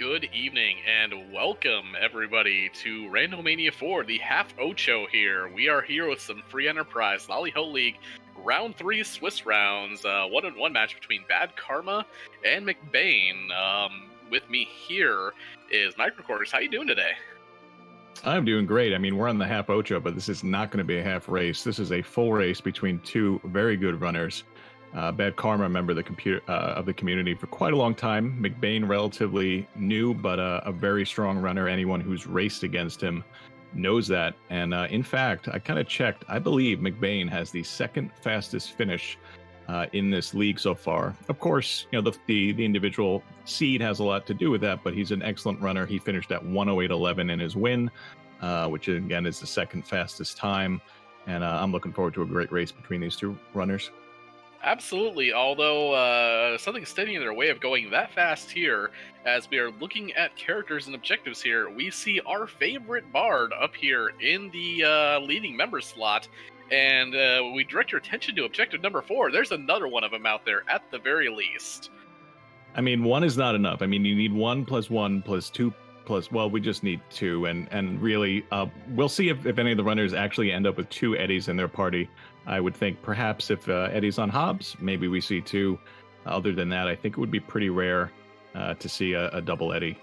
Good evening and welcome everybody to Randomania 4, the half Ocho here. We are here with some free enterprise Lali-Ho League round 3 Swiss rounds, 1-on-1 match between BadKarma and McBain. With me here is Mike Recorders. How you doing today? I'm doing great. I mean, we're on the half Ocho, but this is not going to be a half race. This is a full race between two very good runners. BadKarma, member of the community for quite a long time. McBain, relatively new, but a very strong runner. Anyone who's raced against him knows that. And in fact, I kind of checked. I believe McBain has the second fastest finish in this league so far. Of course, you know the individual seed has a lot to do with that, but he's an excellent runner. He finished at 108.11 in his win, which again is the second fastest time. And I'm looking forward to a great race between these two runners. Absolutely, although something standing in their way of going that fast here, as we are looking at characters and objectives here, we see our favorite bard up here in the leading member slot, and we direct your attention to objective number 4. There's another one of them out there, at the very least. I mean, one is not enough. I mean, you need 1 + 1 + 2 well, we just need 2, and really, we'll see if any of the runners actually end up with 2 Eddies in their party. I would think perhaps if Eddie's on Hobbs, maybe we see 2. Other than that, I think it would be pretty rare to see a double Eddie.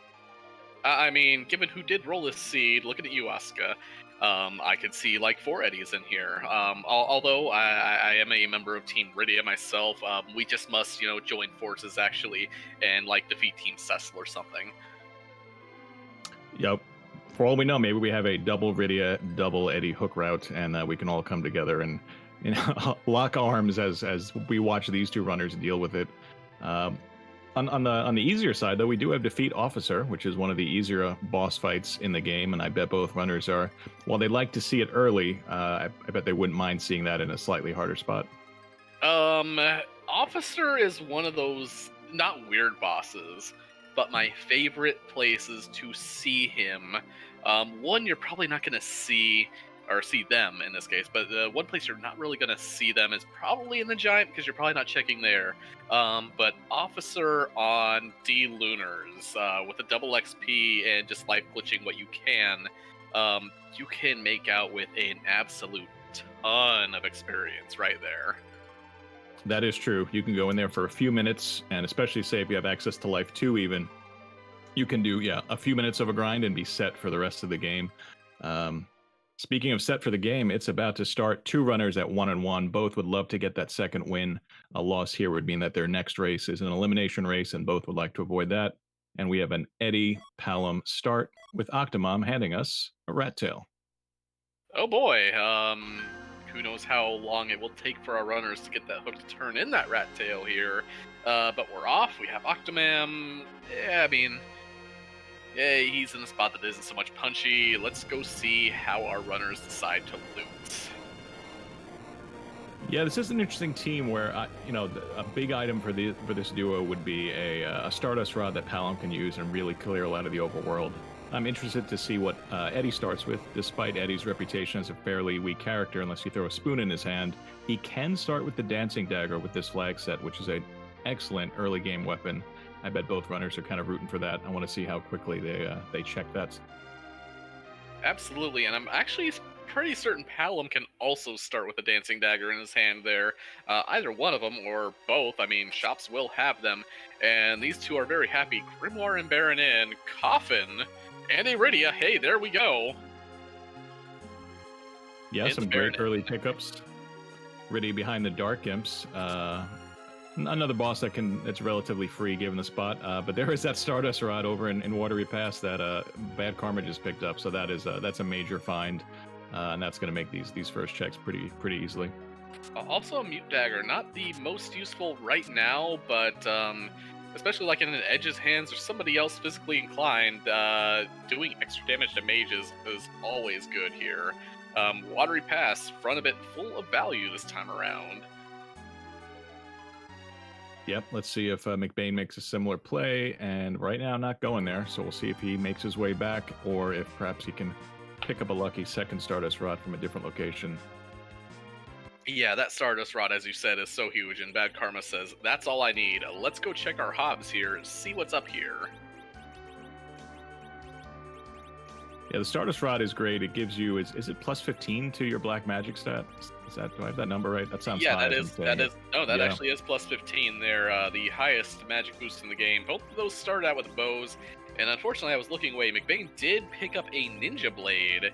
I mean, given who did roll this seed, looking at you, Asuka, I could see like 4 Eddies in here. Although I am a member of Team Rydia myself, we just must, join forces actually and like defeat Team Cecil or something. Yep. For all we know, maybe we have a double Rydia, double Eddie hook route, and we can all come together and lock arms as we watch these two runners deal with it. On the easier side, though, we do have Defeat Officer, which is one of the easier boss fights in the game, and I bet both runners are, while they'd like to see it early, I bet they wouldn't mind seeing that in a slightly harder spot. Officer is one of those not weird bosses, but my favorite places to see him. One, you're probably not going to see them in this case, but one place you're not really going to see them is probably in the Giant, because you're probably not checking there. But Officer on D Lunars, with a double XP and just life glitching what you can make out with an absolute ton of experience right there. That is true. You can go in there for a few minutes, and especially say if you have access to life 2 even, you can do, a few minutes of a grind and be set for the rest of the game. Speaking of set for the game, it's about to start. 2 runners at 1-on-1. Both would love to get that second win. A loss here would mean that their next race is an elimination race, and both would like to avoid that. And we have an Eddie Palom start with Octomom handing us a rat tail. Oh boy, who knows how long it will take for our runners to get that hook to turn in that rat tail here. But we're off. We have Octomom. He's in a spot that isn't so much punchy. Let's go see how our runners decide to loot. Yeah, this is an interesting team where, a big item for this duo would be a Stardust Rod that Palom can use and really clear a lot of the overworld. I'm interested to see what Eddie starts with. Despite Eddie's reputation as a fairly weak character, unless you throw a spoon in his hand, he can start with the Dancing Dagger with this flag set, which is an excellent early game weapon. I bet both runners are kind of rooting for that. I want to see how quickly they check that. Absolutely, and I'm actually pretty certain Palom can also start with the Dancing Dagger in his hand there. Either one of them, or both. I mean, shops will have them, and these two are very happy. Grimoire and Baron in, Coffin, and Iridia. Hey, there we go. Yeah, some great early pickups. Iridia behind the Dark Imps. Another boss that's relatively free given the spot, but there is that Stardust Rod over in Watery Pass that BadKarma just picked up, so that's a major find, and that's going to make these first checks pretty easily. Also a Mute Dagger, not the most useful right now, but especially like in an Edge's hands or somebody else physically inclined, doing extra damage to mages is always good here. Watery Pass, front of it full of value this time around. Yep, let's see if McBain makes a similar play, and right now not going there, so we'll see if he makes his way back, or if perhaps he can pick up a lucky second Stardust Rod from a different location. Yeah, that Stardust Rod, as you said, is so huge, and BadKarma says, that's all I need. Let's go check our hobs here, see what's up here. Yeah, the Stardust Rod is great. It gives you, is it plus 15 to your black magic stat? Is that, do I have that number right? That sounds Yeah, high that as I'm is saying it. no, that Yeah. actually is plus 15. They're the highest magic boost in the game. Both of those started out with bows, and unfortunately, I was looking away. McBain did pick up a ninja blade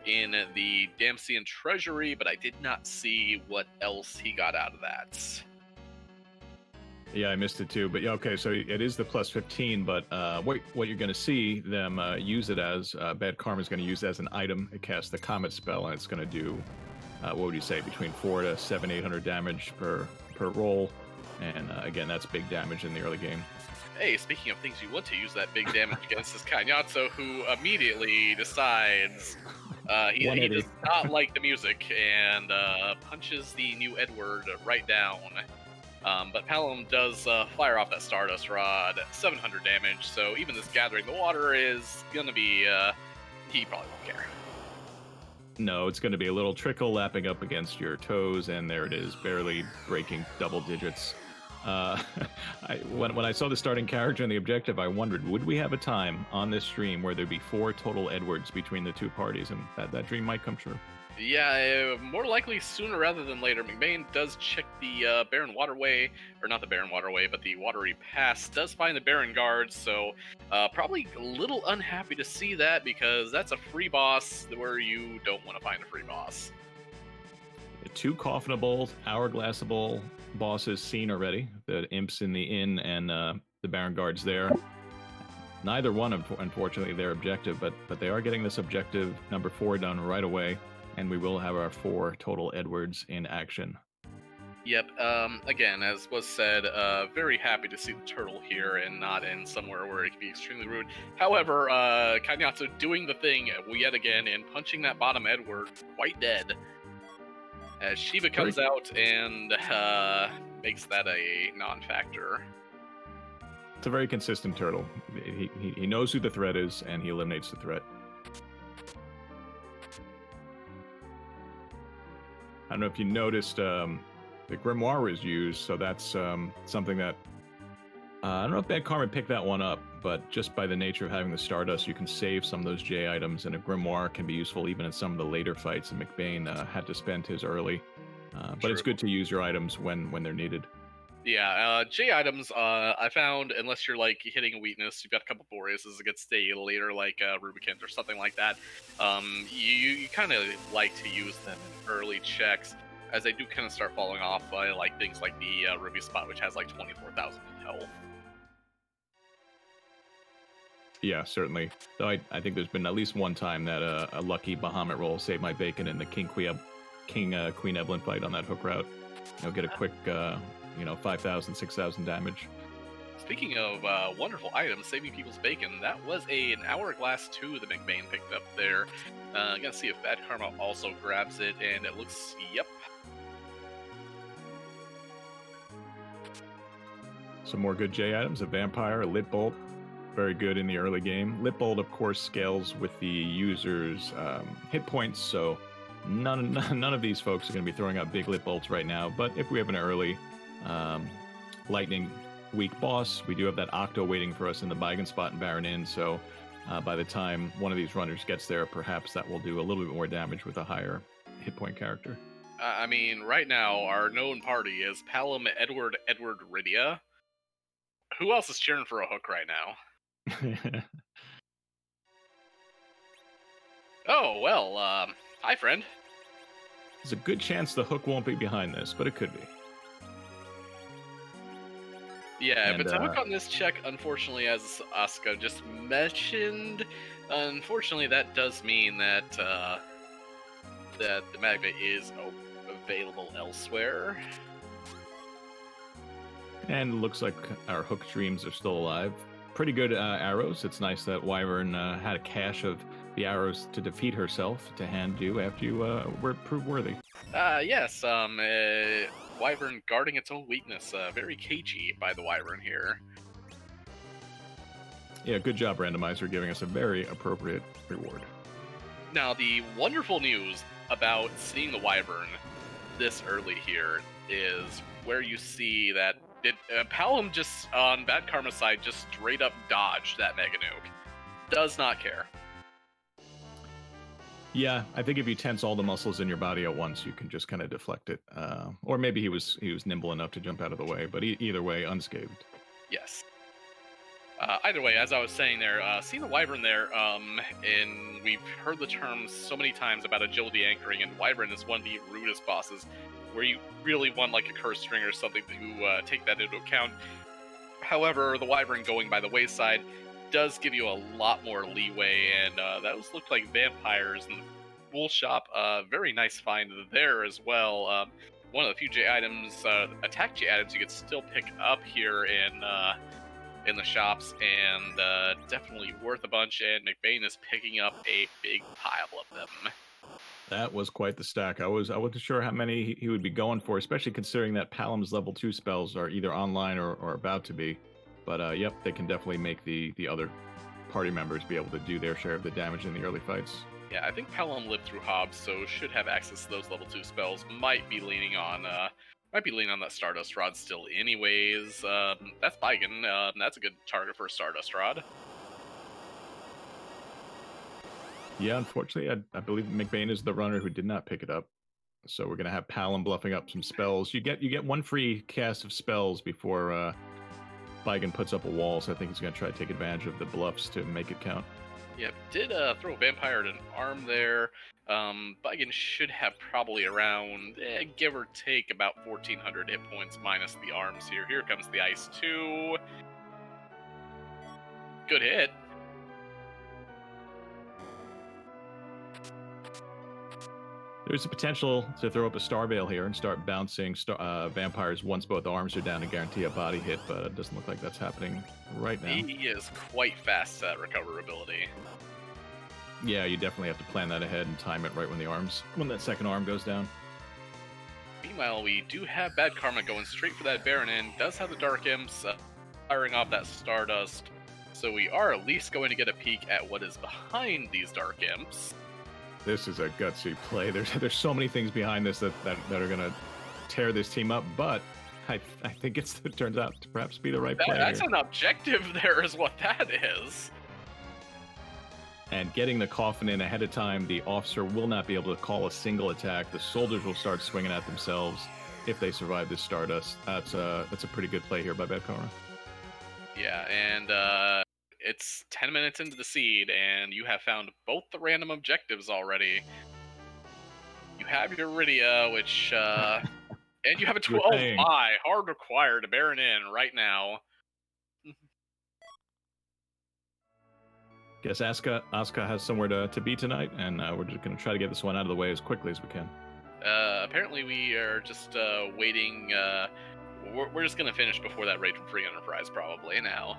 in the Damsian Treasury, but I did not see what else he got out of that. Yeah, I missed it too. But yeah, okay, so it is the plus 15, but what you're going to see them use it as, BadKarma is going to use it as an item. It casts the Comet spell, and it's going to do, what would you say, between 4 to 7, 800 damage per roll. And again, that's big damage in the early game. Hey, speaking of things you want to use that big damage against, is Kanyatsu, who immediately decides he does not like the music and punches the new Edward right down. But Palom does fire off that Stardust Rod, 700 damage, so even this Gathering the Water is going to be, he probably won't care. No, it's going to be a little trickle lapping up against your toes, and there it is, barely breaking double digits. When I saw the starting character and the objective, I wondered, would we have a time on this stream where there'd be 4 total Edwards between the two parties, and that dream might come true. Yeah, more likely sooner rather than later. McBain does check the Barren Waterway, or not the Barren Waterway, but the Watery Pass, does find the Barren Guards, so probably a little unhappy to see that, because that's a free boss where you don't want to find a free boss. 2 coffinable, hourglassable bosses seen already. The imps in the inn and the Baron Guards there. Neither one, unfortunately, their objective, but they are getting this objective number 4 done right away, and we will have our 4 total Edwards in action. Yep, again, as was said, very happy to see the turtle here and not in somewhere where it can be extremely rude. However, Kanyatsu doing the thing yet again and punching that bottom Edward quite dead. As Shiva comes out and makes that a non-factor. It's a very consistent turtle. He knows who the threat is, and he eliminates the threat. I don't know if you noticed, the Grimoire was used, so that's something that... I don't know if BadKarma picked that one up, but just by the nature of having the Stardust, you can save some of those J items, and a Grimoire can be useful even in some of the later fights, and McBain had to spend his early. But it's good to use your items when they're needed. Yeah, J items, I found, unless you're like hitting a weakness, you've got a couple Boreases against stay later, like Rubicant or something like that. You kind of like to use them in early checks, as they do kind of start falling off, like things like the Ruby Spot, which has like 24,000 health. Yeah, certainly. Though I think there's been at least one time that a lucky Bahamut roll saved my bacon in the King Queen Evelyn fight on that hook route. Get a quick 5,000, 6,000 damage. Speaking of wonderful items saving people's bacon, that was an Hourglass 2 that McBain picked up there. Gonna see if BadKarma also grabs it, and it looks, yep. Some more good J items, a Vampire, a Lit Bolt. Very good in the early game. Lit Bolt, of course, scales with the user's hit points, so none of these folks are going to be throwing out big Lit Bolts right now, but if we have an early lightning weak boss, we do have that Octo waiting for us in the Beigen spot in Baron Inn, so by the time one of these runners gets there, perhaps that will do a little bit more damage with a higher hit point character. I mean, right now, our known party is Palom, Edward, Rydia. Who else is cheering for a hook right now? Oh, well, hi, friend. There's a good chance the hook won't be behind this, but it could be. Yeah, if it's a hook on this check, unfortunately, as Asuka just mentioned, unfortunately that does mean that that the magnet is available elsewhere. And looks like our hook dreams are still alive. Pretty good arrows. It's nice that Wyvern had a cache of the arrows to defeat herself to hand you after you were proved worthy. Yes, Wyvern guarding its own weakness. Very cagey by the Wyvern here. Yeah, good job, Randomizer, giving us a very appropriate reward. Now, the wonderful news about seeing the Wyvern this early here is where you see that Palom just, on BadKarma's side, just straight up dodged that Mega Nuke. Does not care. Yeah, I think if you tense all the muscles in your body at once, you can just kind of deflect it. Or maybe he was nimble enough to jump out of the way, but either way, unscathed. Yes. Either way, as I was saying there, seeing the Wyvern there, and we've heard the term so many times about agility anchoring, and Wyvern is one of the rudest bosses, where you really want like a curse string or something to take that into account. However, the Wyvern going by the wayside does give you a lot more leeway, and those look like vampires in the wool shop. Very nice find there as well. One of the few J items, attack J items you could still pick up here in the shops, and definitely worth a bunch. And McBain is picking up a big pile of them. That was quite the stack. I wasn't sure how many he would be going for, especially considering that Palom's level 2 spells are either online or about to be. But yep, they can definitely make the other party members be able to do their share of the damage in the early fights. Yeah, I think Pelham lived through Hobbs, so should have access to those level 2 spells. Might be leaning on that Stardust Rod still anyways. That's Baigen. That's a good target for a Stardust Rod. Yeah, unfortunately, I believe McBain is the runner who did not pick it up. So we're gonna have Palom bluffing up some spells. You get one free cast of spells before Baigen puts up a wall, so I think he's gonna try to take advantage of the bluffs to make it count. Yep, did throw a Vampire at an arm there. Baigen should have probably around, give or take, about 1,400 hit points minus the arms here. Here comes the Ice 2. Good hit. There's a potential to throw up a Star Veil here and start bouncing vampires once both arms are down to guarantee a body hit, but it doesn't look like that's happening right now. He is quite fast at recoverability. Yeah, you definitely have to plan that ahead and time it right when that second arm goes down. Meanwhile, we do have BadKarma going straight for that Baron and does have the Dark Imps firing off that Stardust, so we are at least going to get a peek at what is behind these Dark Imps. This is a gutsy play. There's so many things behind this that are going to tear this team up, but I think it turns out to perhaps be the right play. That's an objective there is what that is. And getting the coffin in ahead of time, the officer will not be able to call a single attack. The soldiers will start swinging at themselves if they survive this Stardust. That's a pretty good play here by BadKarma. Yeah, and it's 10 minutes into the seed, and you have found both the random objectives already. You have your Iridia, which, and you have a 12. Oh my, hard required to Baron in right now. Guess Asuka has somewhere to be tonight, and we're just going to try to get this one out of the way as quickly as we can. Apparently we are just waiting. We're just going to finish before that raid from Free Enterprise, probably, now.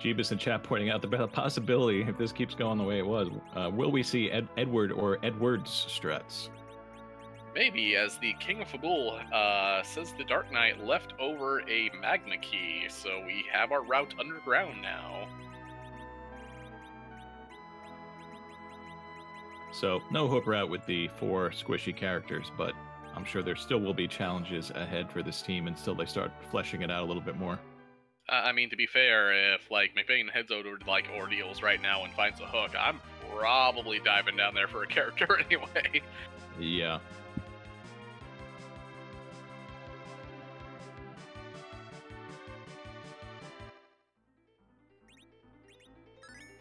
Jeebus in chat pointing out the possibility, if this keeps going the way it was, will we see Edward or Edward's strats? Maybe, as the King of Fabul says the Dark Knight left over a magma key, so we have our route underground now. So, no hook route with the 4 squishy characters, but I'm sure there still will be challenges ahead for this team until they start fleshing it out a little bit more. I mean, to be fair, if like McBain heads over to like Ordeals right now and finds a hook, I'm probably diving down there for a character anyway. Yeah.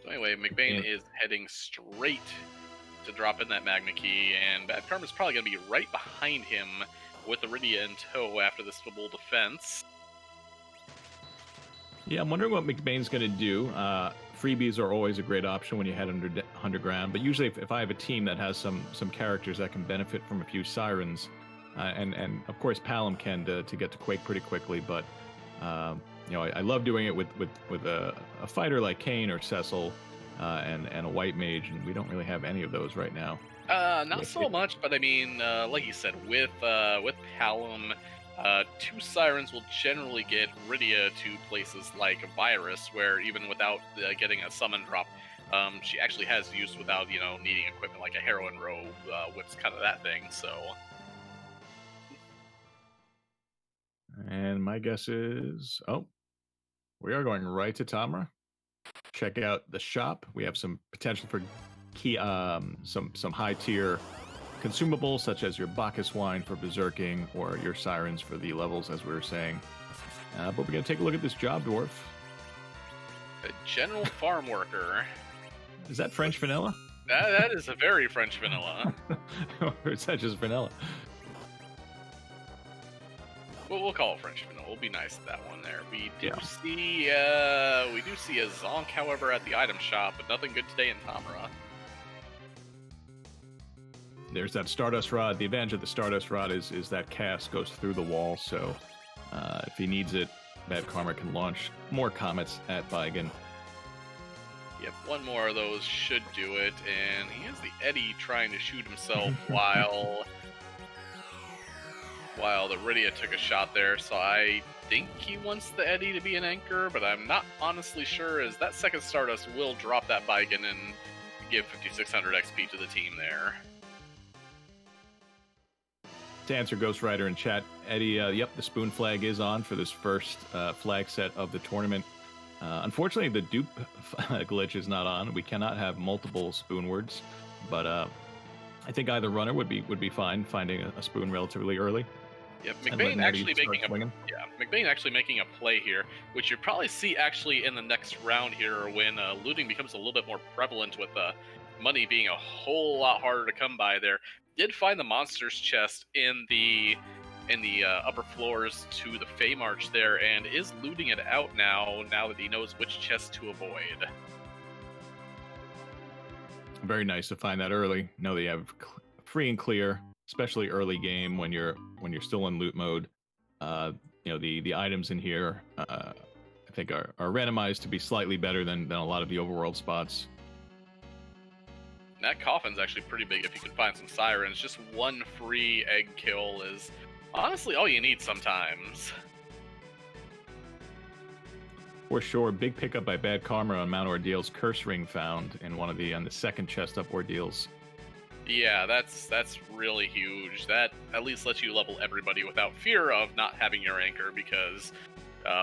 So anyway, McBain is heading straight to drop in that magma key, and BadKarma's probably going to be right behind him with Iridia in tow after this Fabul defense. Yeah, I'm wondering what McBain's going to do. Freebies are always a great option when you head underground, but usually if I have a team that has some characters that can benefit from a few sirens, and of course Palom can to get to Quake pretty quickly, but I love doing it with a fighter like Kane or Cecil and a white mage, and we don't really have any of those right now. Not so much, but I mean, like you said, with Palom, 2 sirens will generally get Iridia to places like Virus, where even without getting a summon drop, she actually has use without needing equipment like a heroin robe, whips kind of that thing. So. And my guess is, we are going right to Tamra. Check out the shop. We have some potential for key, some high tier consumables such as your Bacchus wine for berserking or your sirens for the levels, as we were saying. But we're gonna take a look at this job, dwarf. A general farm worker. Is that French vanilla? That is a very French vanilla. Or is that just vanilla? We'll call it French vanilla. We'll be nice to that one there. We do see a Zonk, however, at the item shop, but nothing good today in Tamara. There's that Stardust Rod. The advantage of the Stardust Rod is that cast goes through the wall, so if he needs it, BadKarma can launch more comets at Vigan. Yep, one more of those should do it, and he has the Eddie trying to shoot himself while the Rydia took a shot there, so I think he wants the Eddie to be an anchor, but I'm not honestly sure, as that second Stardust will drop that Vigan and give 5600 XP to the team there. To answer Ghost Rider in chat, Eddie, yep, the spoon flag is on for this first flag set of the tournament. Unfortunately, the dupe glitch is not on. We cannot have multiple spoon words, but I think either runner would be fine finding a spoon relatively early. Yep, McBain actually making a play here, which you'll probably see actually in the next round here when looting becomes a little bit more prevalent with money being a whole lot harder to come by there. Did find the monsters chest in the upper floors to the Fey March there, and is looting it out now that he knows which chest to avoid. Very nice to find that early. Know that you have free and clear, especially early game when you're still in loot mode. The items in here I think are randomized to be slightly better than a lot of the overworld spots. That coffin's actually pretty big if you can find some sirens. Just one free egg kill is honestly all you need sometimes. For sure, big pickup by BadKarma on Mount Ordeal's curse ring found in on the second chest up ordeals. Yeah, that's really huge. That at least lets you level everybody without fear of not having your anchor, because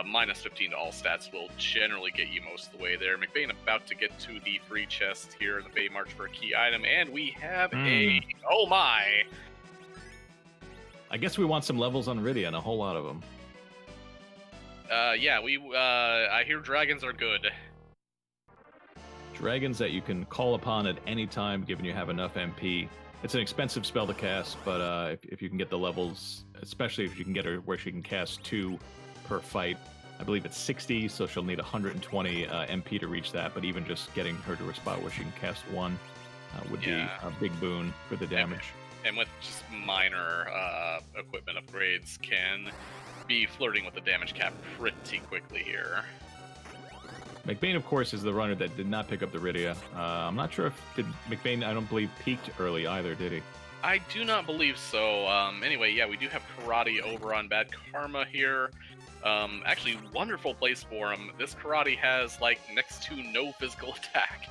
minus 15 to all stats will generally get you most of the way there. McBain about to get to the free chest here in the Fey March for a key item, and we have oh my! I guess we want some levels on Rydia, and a whole lot of them. Yeah, I hear dragons are good. Dragons that you can call upon at any time, given you have enough MP. It's an expensive spell to cast, but if you can get the levels, especially if you can get her where she can cast 2 per fight, I believe it's 60, so she'll need 120 MP to reach that, but even just getting her to a spot where she can cast 1 would be a big boon for the damage. And with just minor equipment upgrades, can be flirting with the damage cap pretty quickly here. McBain, of course, is the runner that did not pick up the Rydia. I'm not sure did McBain, I don't believe, peaked early either, did he? I do not believe so. Anyway, yeah, we do have Karate over on BadKarma here. Actually, wonderful place for him. This Karate has, next to no physical attack.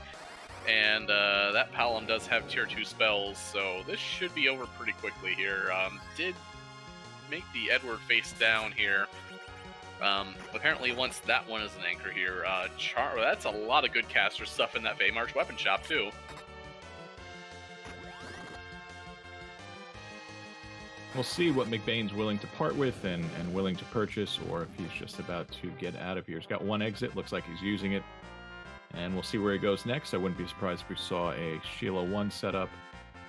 And that Palom does have tier 2 spells, so this should be over pretty quickly here. Did make the Edward face down here. Apparently once that one is an anchor here, that's a lot of good caster stuff in that Fey March weapon shop too. We'll see what McBain's willing to part with and willing to purchase, or if he's just about to get out of here. He's got 1 exit, looks like he's using it. And we'll see where he goes next. I wouldn't be surprised if we saw a Sheila 1 setup,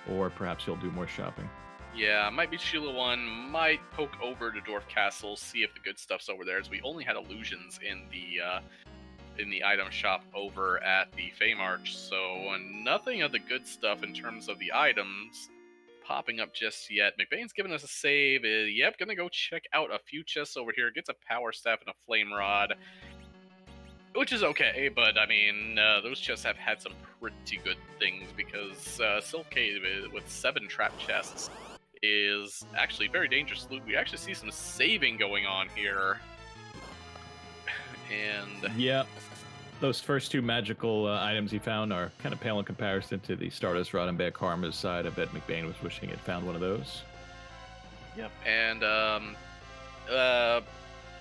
or perhaps he'll do more shopping. Yeah, might be Sheila 1, might poke over to Dwarf Castle, see if the good stuff's over there, as we only had illusions in the item shop over at the Fey March, so nothing of the good stuff in terms of the items popping up just yet. McBain's giving us a save. Yep, gonna go check out a few chests over here, gets a Power Staff and a Flame Rod, which is okay, but I mean, those chests have had some pretty good things, because Sylph Cave with 7 trap chests is actually very dangerous loot. We actually see some saving going on here. And yeah, those first 2 magical items he found are kind of pale in comparison to the Stardust Rod and BadKarma's side. I bet McBain was wishing he had found one of those. Yep. And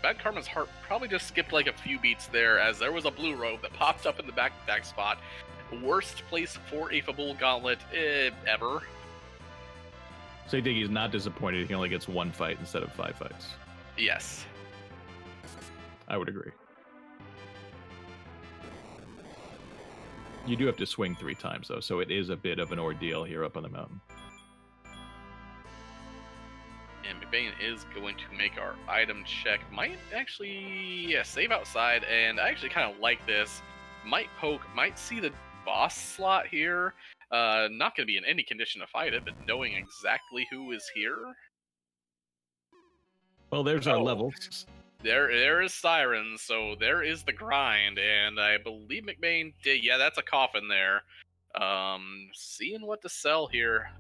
Bad Karma's heart probably just skipped like a few beats there, as there was a blue robe that popped up in the back spot. Worst place for a Fabul Gauntlet ever. So you think he's not disappointed he only gets 1 fight instead of 5 fights? Yes. I would agree. You do have to swing 3 times, though, so it is a bit of an ordeal here up on the mountain. And McBain is going to make our item check. Might actually save outside, and I actually kind of like this. Might poke, might see the boss slot here. Not going to be in any condition to fight it, but knowing exactly who is here. Well, there's our levels. There is Sirens, so there is the grind, and I believe McBain did. Yeah, that's a coffin there. Seeing what to sell here.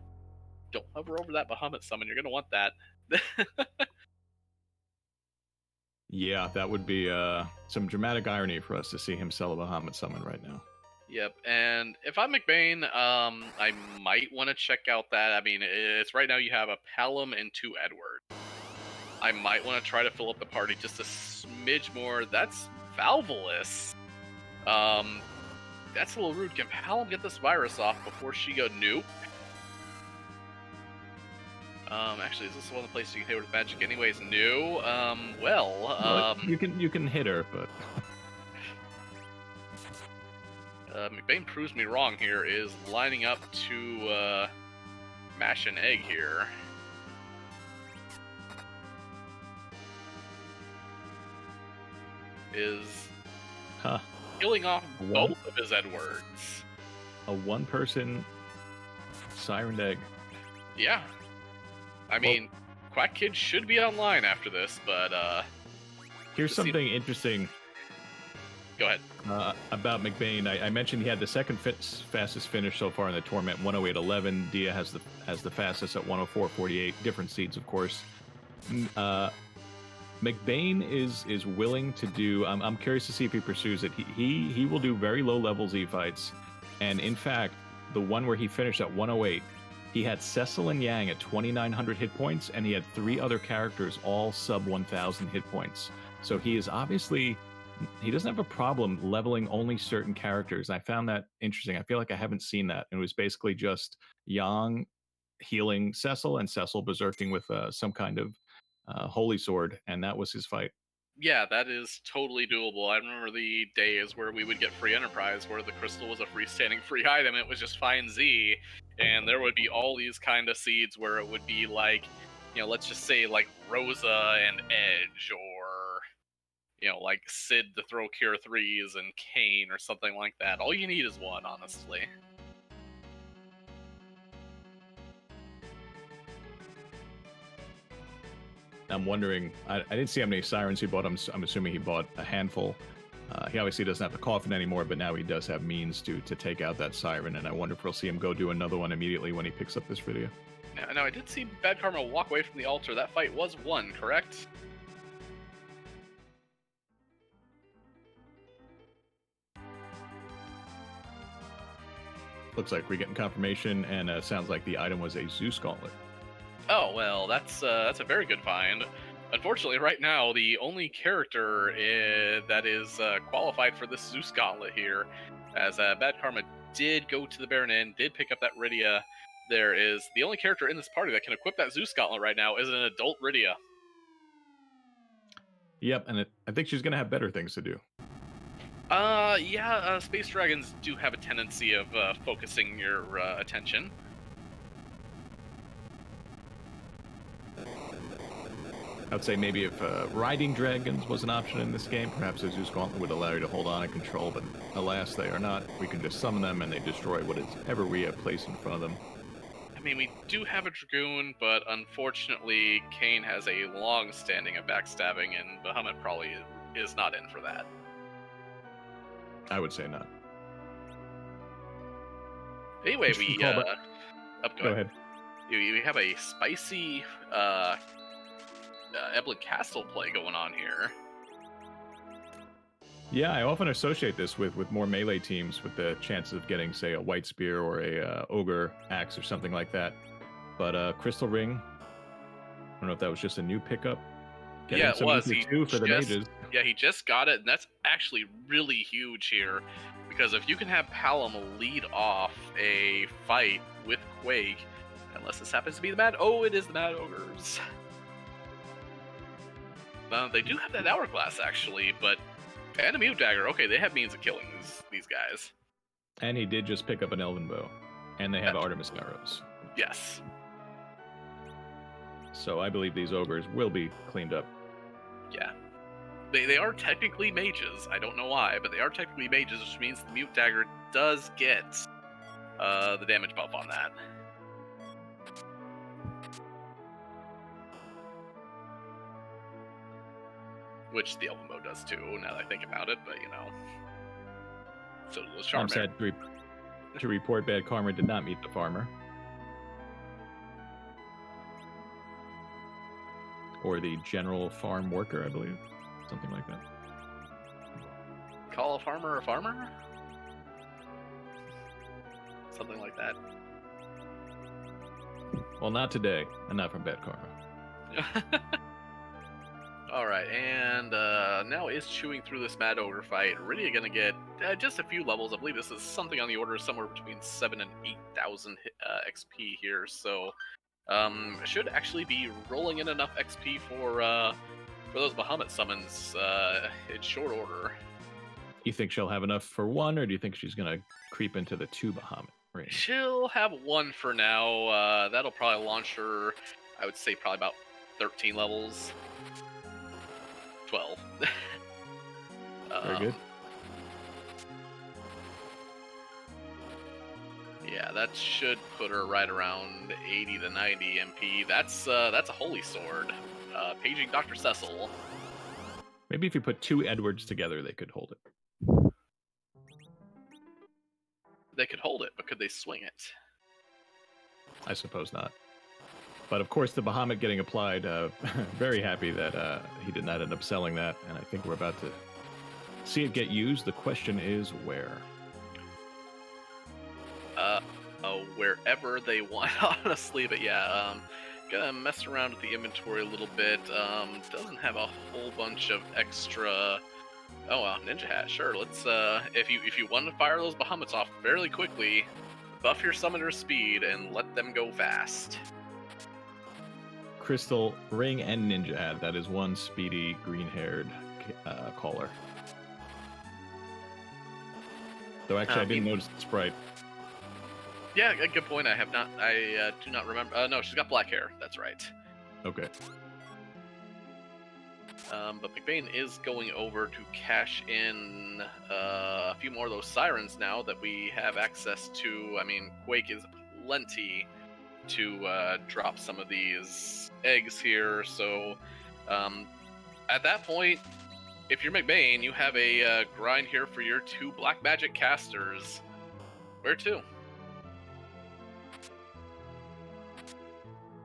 Don't hover over that Bahamut summon. You're gonna want that. Yeah, that would be some dramatic irony for us to see him sell a Bahamut summon right now. Yep, and if I'm McBain, I might want to check out that. I mean, it's right now you have a Pelham and 2 Edward. I might want to try to fill up the party just a smidge more. That's Valvolus. That's a little rude. Can Pelham get this virus off before she go nope? Actually, is this one of the places you can hit with magic anyways? No. You can hit her, but McBain proves me wrong here, is lining up to mash an egg here. Is killing off both of his Edwards. A 1-person Siren egg. Yeah. I mean, Quack Kid should be online after this, but here's something interesting. Go ahead. About McBain, I mentioned he had the second fastest finish so far in the tournament, 108.11. Dia has the fastest at 104.48. Different seeds, of course. McBain is willing to do. I'm curious to see if he pursues it. He will do very low level Z fights, and in fact, the one where he finished at 108, he had Cecil and Yang at 2,900 hit points, and he had 3 other characters all sub 1,000 hit points. So he doesn't have a problem leveling only certain characters. I found that interesting. I feel like I haven't seen that. It was basically just Yang healing Cecil and Cecil berserking with some kind of holy sword, and that was his fight. Yeah, that is totally doable. I remember the days where we would get free Enterprise, where the crystal was a freestanding free item. It was just find Z, and there would be all these kind of seeds where it would be like, let's just say like Rosa and Edge, or like Sid to throw Cure 3s and Kane or something like that. All you need is one, honestly. I'm wondering, I didn't see how many Sirens he bought. I'm assuming he bought a handful. He obviously doesn't have the coffin anymore, but now he does have means to take out that Siren, and I wonder if we'll see him go do another one immediately when he picks up this video. Now I did see Bad Karma walk away from the altar. That fight was won, correct? Looks like we're getting confirmation, and sounds like the item was a Zeus Gauntlet. Oh, well, that's a very good find. Unfortunately, right now, the only character that is qualified for this Zeus Gauntlet here, as Bad Karma did go to the Baron Inn, did pick up that Rydia. There is the only character in this party that can equip that Zeus Gauntlet right now is an adult Rydia. Yep, and I think she's going to have better things to do. Space Dragons do have a tendency of focusing your attention. I would say maybe if riding dragons was an option in this game, perhaps a Zeus Gauntlet would allow you to hold on and control, but alas, they are not. We can just summon them, and they destroy whatever we have placed in front of them. I mean, we do have a Dragoon, but unfortunately, Kane has a long standing of backstabbing, and Bahamut probably is not in for that. I would say not. Anyway, go ahead. We have a spicy Eblin Castle play going on here. Yeah, I often associate this with more melee teams with the chances of getting, say, a White Spear or a Ogre Axe or something like that. But Crystal Ring, I don't know if that was just a new pickup. Getting some ether too for the mages. Yeah, he just got it, and that's actually really huge here. Because if you can have Palom lead off a fight with Quake, unless this happens to be the Mad... Oh, it is the Mad Ogres. They do have that Hourglass, actually, but... And a Mute Dagger. Okay, they have means of killing these guys. And he did just pick up an Elven Bow. And they have Artemis Arrows. Yes. So I believe these ogres will be cleaned up. Yeah. They are technically mages. I don't know why, but they are technically mages, which means the Mute Dagger does get the damage buff on that. Which the Elven Bow does too, now that I think about it, but you know. So does Charmer. I'm sad to report BadKarma did not meet the farmer. Or the general farm worker, I believe. Something like that. Call a farmer a farmer? Something like that. Well, not today, and not from BadKarma. Alright, and now is chewing through this Mad Ogre fight. Really gonna get just a few levels. I believe this is something on the order of somewhere between 7,000 and 8,000 XP here, so should actually be rolling in enough XP for those Bahamut summons in short order. You think she'll have enough for one, or do you think she's gonna creep into the 2 Bahamut range? She'll have one for now. That'll probably launch her, I would say, probably about 13 levels. 12. Very good. Yeah, that should put her right around 80 to 90 MP. That's a holy sword. Paging Dr. Cecil. Maybe if you put 2 Edwards together, they could hold it. They could hold it, but could they swing it? I suppose not. But of course, the Bahamut getting applied, very happy that he did not end up selling that, and I think we're about to see it get used. The question is where? Wherever they want, honestly, but yeah, gonna mess around with the inventory a little bit. Doesn't have a whole bunch of extra... Oh, wow, Ninja Hat, sure, let's, if you want to fire those Bahamuts off fairly quickly, buff your summoner's speed and let them go fast. Crystal Ring and Ninja Hat. That is one speedy, green-haired caller. Though actually, I didn't notice the sprite. Yeah, a good point. I do not remember. No, she's got black hair. That's right. Okay. But McBain is going over to cash in a few more of those sirens now that we have access to. I mean, Quake is plenty to drop some of these eggs here. So at that point, if you're McBain, you have a grind here for your 2 black magic casters. Where to?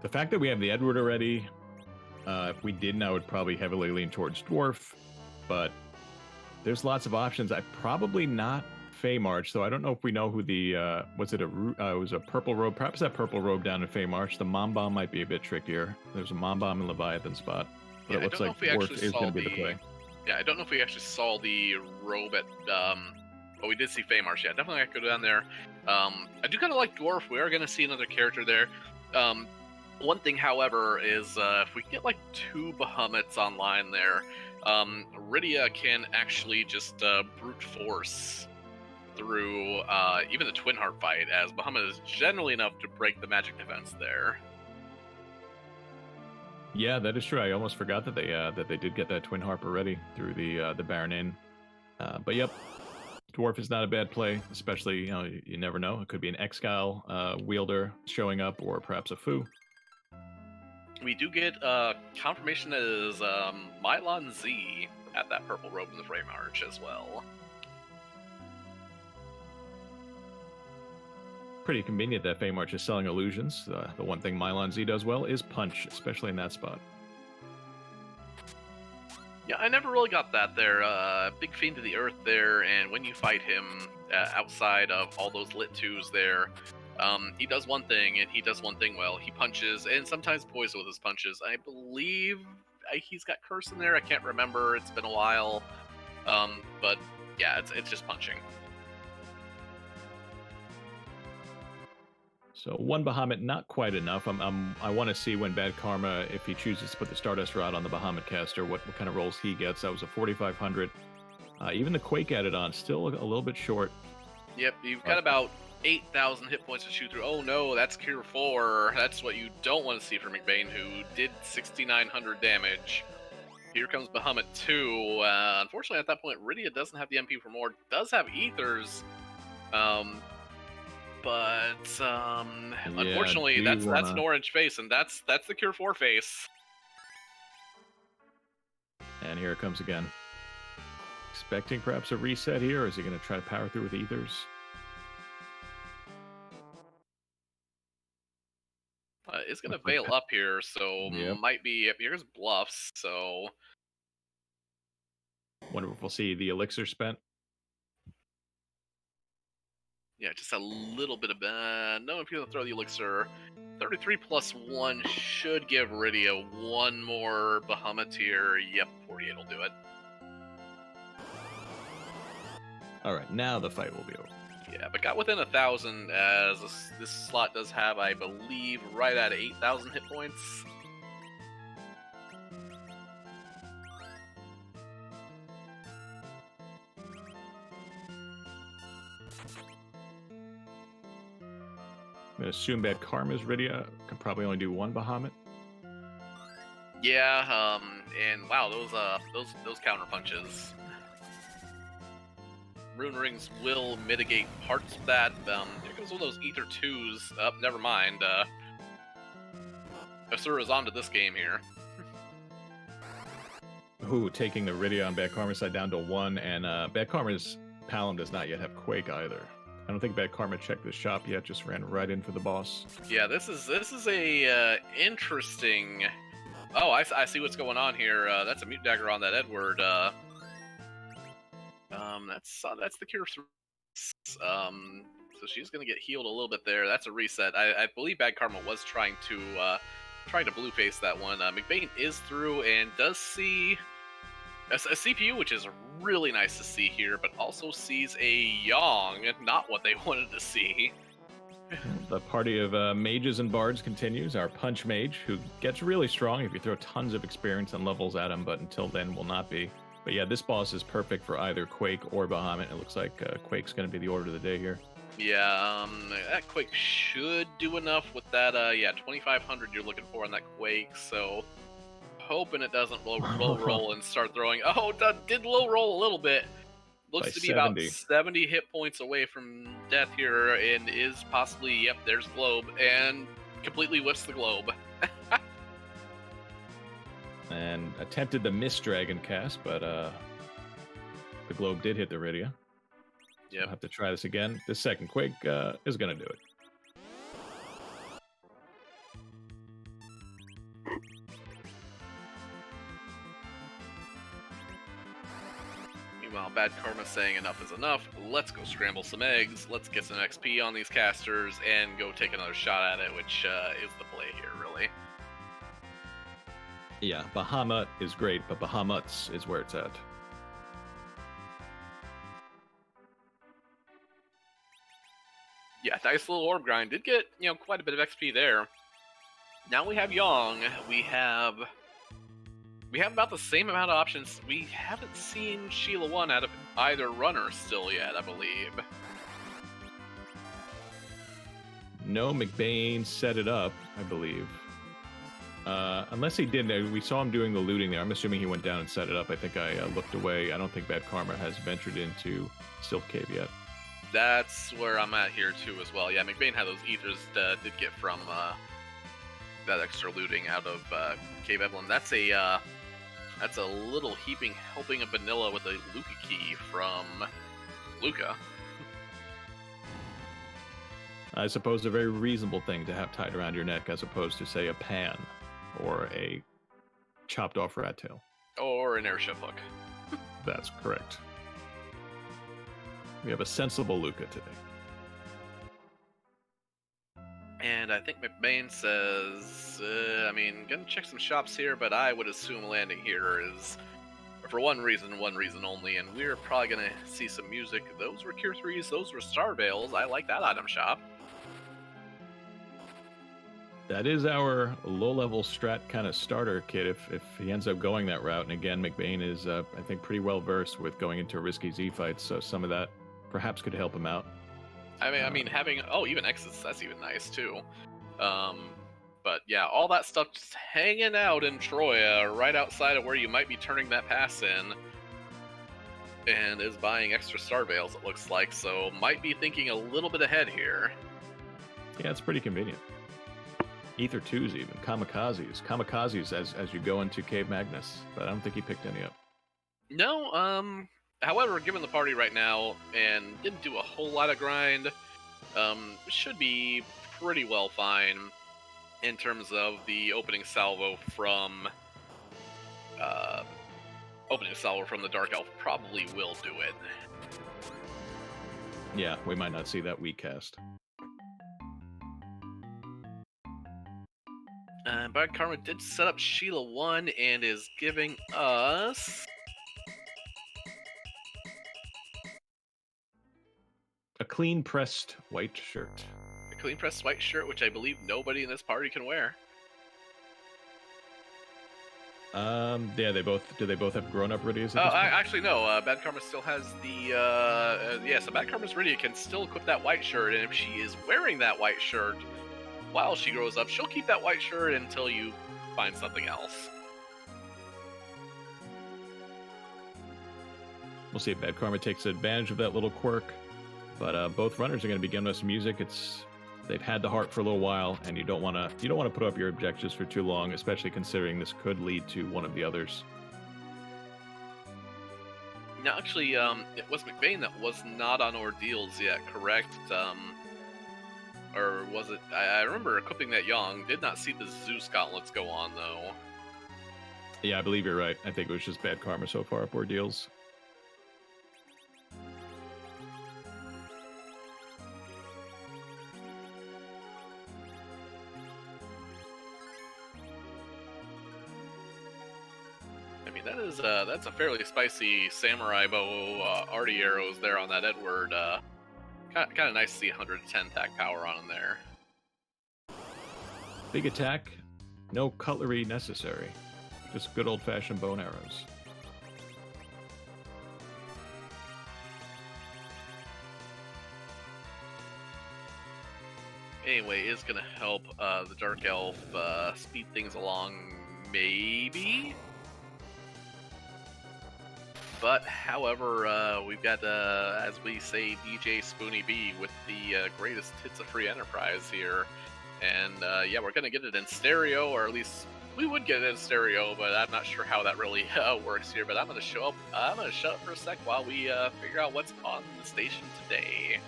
The fact that we have the Edward already, if we didn't, I would probably heavily lean towards Dwarf, but there's lots of options. I probably not Fey March, so I don't know if we know who the, it was a purple robe, perhaps that purple robe down in Fey March. The Mom Bomb might be a bit trickier. There's a Mom Bomb in Leviathan spot, but it looks like Dwarf is going to be the play. Yeah, I don't know if we actually saw the robe at, but we did see Fey March. Yeah, definitely I could go down there. I do kind of like Dwarf. We are going to see another character there. One thing, however, is if we get like 2 Bahamuts online there, Rydia can actually just brute force through even the Twin Heart fight, as Bahamut is generally enough to break the magic defense there. Yeah, that is true. I almost forgot that they did get that Twin Harp already through the Baron Inn. But yep, Dwarf is not a bad play, especially, you never know. It could be an Exile wielder showing up, or perhaps a Fu. We do get confirmation that it is Mylon Z at that purple robe in the Frame Arch as well. Pretty convenient that Fey March is selling illusions. The one thing Mylon Z does well is punch, especially in that spot. Yeah, I never really got that there. Big Fiend to the Earth there, and when you fight him outside of all those lit 2s there, he does one thing, and he does one thing well. He punches, and sometimes poison with his punches. I believe he's got curse in there. I can't remember. It's been a while. But yeah, it's just punching. So one Bahamut, not quite enough. I want to see when BadKarma, if he chooses to put the Stardust Rod on the Bahamut caster, what kind of rolls he gets. That was a 4,500. Even the Quake added on, still a little bit short. Yep, you've got about 8,000 hit points to shoot through. Oh no, that's Cure 4. That's what you don't want to see from McBain, who did 6,900 damage. Here comes Bahamut 2. Unfortunately, at that point, Rydia doesn't have the MP for more. Does have Ethers. Unfortunately, that's an orange face, and that's the Cure 4 face. And here it comes again. Expecting perhaps a reset here, or is he going to try to power through with Ethers? Is going to veil up here, so might be... Yep, here's Bluffs, so... Wonder if we'll see the Elixir spent. Yeah, just a little bit of... no, if you don't throw the Elixir... 33 plus 1 should give Rydia one more Bahamut here. Yep, 48 will do it. Alright, now the fight will be over. Yeah, but got within 1,000, as this slot does have, I believe, right at 8,000 hit points. I'm going to assume BadKarma's Rydia can probably only do one Bahamut. Yeah, and wow, those counter punches. Rune Rings will mitigate parts of that. Here comes one of those Ether 2s. Never mind. Asura's onto this game here. Who, taking the Rydia on BadKarma's side down to 1, and BadKarma's Palom does not yet have Quake either. I don't think BadKarma checked the shop yet, just ran right in for the boss. Yeah, this is a interesting... Oh, I see what's going on here. That's a Mute Dagger on that Edward. That's the Cure 3. So she's gonna get healed a little bit there. That's a reset. I believe BadKarma was trying to blue face that one. McBain is through and does see a CPU, which is really nice to see here, but also sees a Yang, not what they wanted to see. The party of mages and bards continues. Our punch mage, who gets really strong if you throw tons of experience and levels at him, but until then will not be. But yeah, this boss is perfect for either Quake or Bahamut. It looks like Quake's going to be the order of the day here. Yeah, that Quake should do enough with that, 2,500 you're looking for on that Quake, so hoping it doesn't low roll and start throwing. Oh, that did low roll a little bit. Looks to be 70. About 70 hit points away from death here, and is possibly, yep, there's Globe, and completely whiffs the Globe. And attempted the Mist Dragon cast, but the Globe did hit the Rydia. Yep. I'll have to try this again. This second Quake is going to do it. Meanwhile, BadKarma saying enough is enough. Let's go scramble some eggs. Let's get some XP on these casters and go take another shot at it, which is the play here, really. Yeah, Bahamut is great, but Bahamut's is where it's at. Yeah, nice little orb grind. Did get, quite a bit of XP there. Now we have Yang. We have about the same amount of options. We haven't seen Sheila 1 out of either runner still yet, I believe. No, McBain set it up, I believe. Unless he didn't. We saw him doing the looting there. I'm assuming he went down and set it up. I think I looked away. I don't think BadKarma has ventured into Sylph Cave yet. That's where I'm at here, too, as well. Yeah, McBain had those ethers did get from that extra looting out of Cave Evelyn. That's a little heaping helping of vanilla with a Luca key from Luca. I suppose a very reasonable thing to have tied around your neck as opposed to, say, a pan or a chopped off rat tail. Or an airship hook. That's correct. We have a sensible Luca today. And I think McBain says, I mean, gonna check some shops here, but I would assume landing here is for one reason only, and we're probably gonna see some music. Those were Cure 3s, those were Star Veils. I like that item shop. That is our low-level strat kind of starter kit if he ends up going that route. And again, McBain is, I think, pretty well-versed with going into risky Z fights, so some of that perhaps could help him out. I mean, having even X's, that's even nice too. But yeah, all that stuff just hanging out in Troya, right outside of where you might be turning that pass in, and is buying extra Star Veils, it looks like. So might be thinking a little bit ahead here. Yeah, it's pretty convenient. Ether 2s even, Kamikazes as you go into Cave Magnus, but I don't think he picked any up. No, however, given the party right now, and didn't do a whole lot of grind, should be pretty well fine in terms of the opening salvo from the Dark Elf. Probably will do it. Yeah, we might not see that weak cast. BadKarma did set up Sheila 1 and is giving us a clean pressed white shirt. A clean pressed white shirt, which I believe nobody in this party can wear. Yeah, do they both have grown-up Rydias? Actually, no. BadKarma still has the so BadKarma's Rydia can still equip that white shirt, and if she is wearing that white shirt while she grows up, she'll keep that white shirt until you find something else. We'll see if BadKarma takes advantage of that little quirk, but both runners are going to be giving us music. They've had the heart for a little while, and you don't want to put up your objectives for too long, especially considering this could lead to one of the others. Now, actually, it was McBain that was not on ordeals yet, correct? Or was it? I remember equipping that young. Did not see the Zeus gauntlets go on, though. Yeah, I believe you're right. I think it was just BadKarma so far up ordeals. I mean, that's a fairly spicy samurai bow, arty arrows there on that Edward. Kind of nice to see 110 attack power on him there. Big attack, no cutlery necessary. Just good old-fashioned bow and arrows. Anyway, is going to help the Dark Elf speed things along, maybe? But, however, we've got, as we say, DJ Spoony B with the greatest hits of free enterprise here. And, yeah, we're going to get it in stereo, or at least we would get it in stereo, but I'm not sure how that really works here. But I'm going to show up. I'm going to shut up for a sec while we figure out what's on the station today.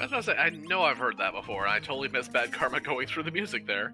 I was about to say, I know I've heard that before, and I totally missed BadKarma going through the music there.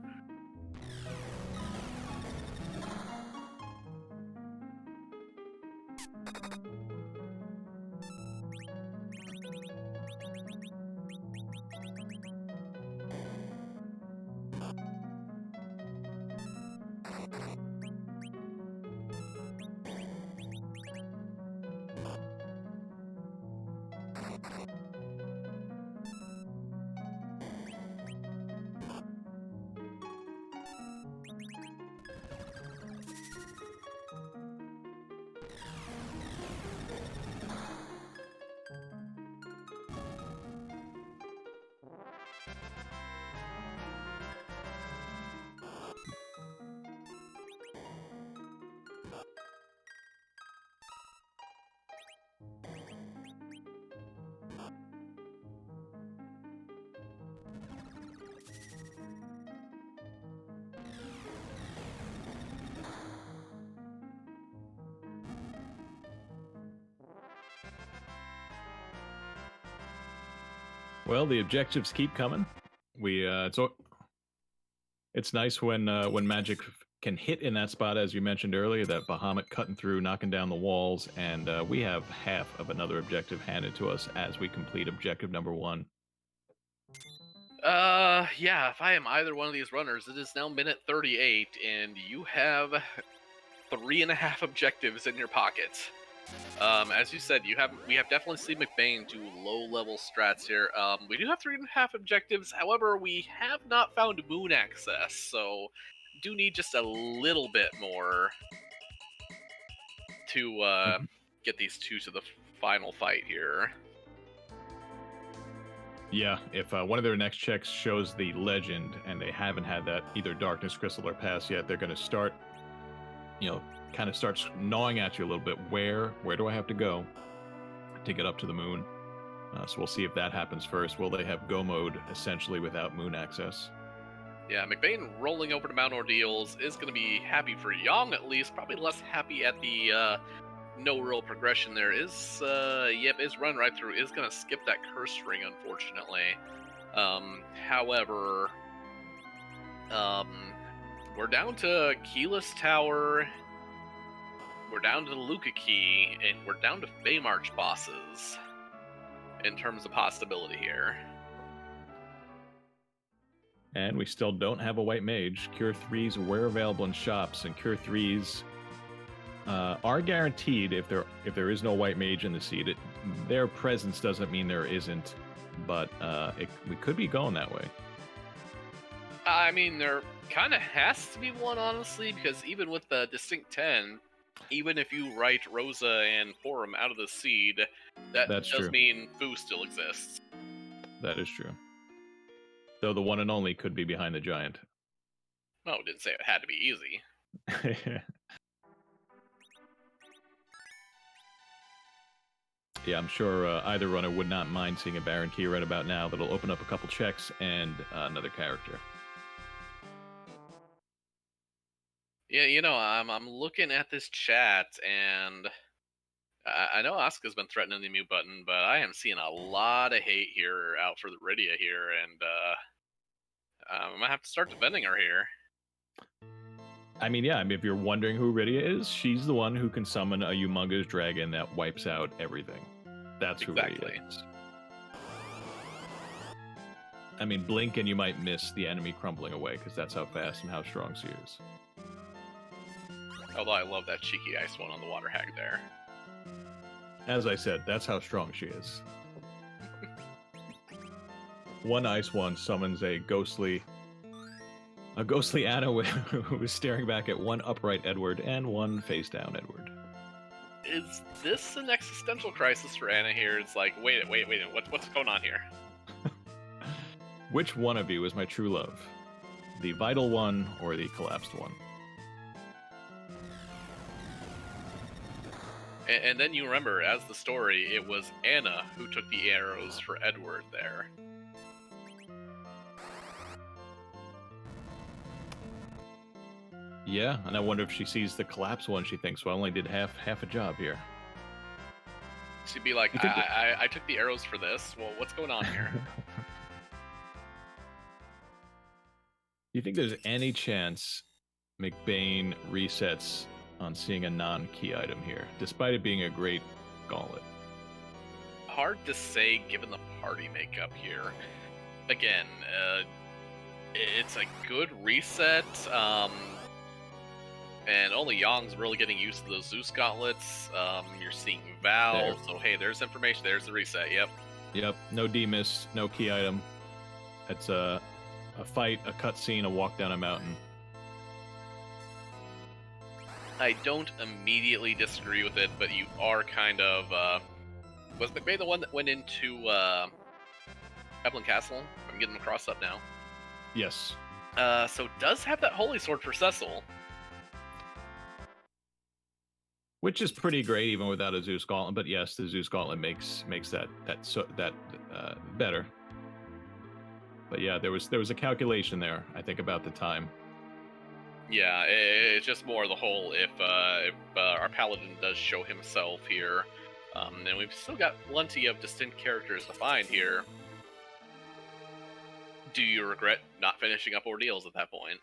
Well, the objectives keep coming. It's nice when magic can hit in that spot, as you mentioned earlier, that Bahamut cutting through, knocking down the walls, and we have half of another objective handed to us as we complete objective number 1. Yeah, if I am either one of these runners, it is now minute 38, and you have 3.5 objectives in your pocket. As you said, we have definitely seen McBain do low-level strats here. We do have 3.5 objectives, however, we have not found moon access, so do need just a little bit more to get these two to the final fight here. Yeah, if one of their next checks shows the legend and they haven't had that either darkness crystal or pass yet, they're going to start, kind of starts gnawing at you a little bit. Where do I have to go to get up to the moon? So we'll see if that happens first. Will they have go mode essentially without moon access? Yeah, McBain rolling over to Mount Ordeals is going to be happy for Yang at least. Probably less happy at the no real progression there. His run right through is going to skip that curse ring, unfortunately. However, we're down to Keyless Tower, we're down to the Luca Key, and we're down to Feymarch bosses in terms of possibility here. And we still don't have a white mage. Cure 3s were available in shops, and Cure 3s are guaranteed if there is no white mage in the seed. Their presence doesn't mean there isn't, but we could be going that way. I mean, there kind of has to be one, honestly, because even with the Distinct 10, even if you write Rosa and Forum out of the seed, that's does true. Mean Fu still exists. That is true. Though the one and only could be behind the giant. No, didn't say it had to be easy. Yeah, I'm sure either runner would not mind seeing a Baron Key right about now. That'll open up a couple checks and another character. Yeah, I'm looking at this chat, and I know Asuka's been threatening the mute button, but I am seeing a lot of hate here out for the Rydia here, and I'm gonna have to start defending her here. I mean, if you're wondering who Rydia is, she's the one who can summon a humongous dragon that wipes out everything. That's exactly who Rydia is. I mean, blink and you might miss the enemy crumbling away, because that's how fast and how strong she is. Although I love that cheeky ice one on the water hag there. As I said, that's how strong she is. One ice one summons a ghostly Anna who is staring back at one upright Edward and one face down Edward. Is this an existential crisis for Anna here? It's like, wait, what's going on here? Which one of you is my true love? The vital one or the collapsed one? And then you remember, as the story, it was Anna who took the arrows for Edward there. Yeah, and I wonder if she sees the collapsed one, she thinks, well, I only did half a job here. She'd be like, I took the arrows for this. Well, what's going on here? Do you think there's any chance McBain resets on seeing a non-key item here, despite it being a great gauntlet? Hard to say, given the party makeup here. Again, it's a good reset, and only Yang's really getting used to those Zeus gauntlets. You're seeing Val, so hey, there's information, there's the reset, yep. Yep, no D-miss, no key item. It's a fight, a cutscene, a walk down a mountain. I don't immediately disagree with it, but you are kind of... was McBain the one that went into Evelyn Castle? I'm getting them crossed up now. Yes. So does have that Holy Sword for Cecil. Which is pretty great even without a Zeus Gauntlet, but yes, the Zeus Gauntlet makes that better. But yeah, there was a calculation there, I think, about the time. Yeah, it's just more the whole if our paladin does show himself here, and we've still got plenty of distinct characters to find here. Do you regret not finishing up Ordeals at that point?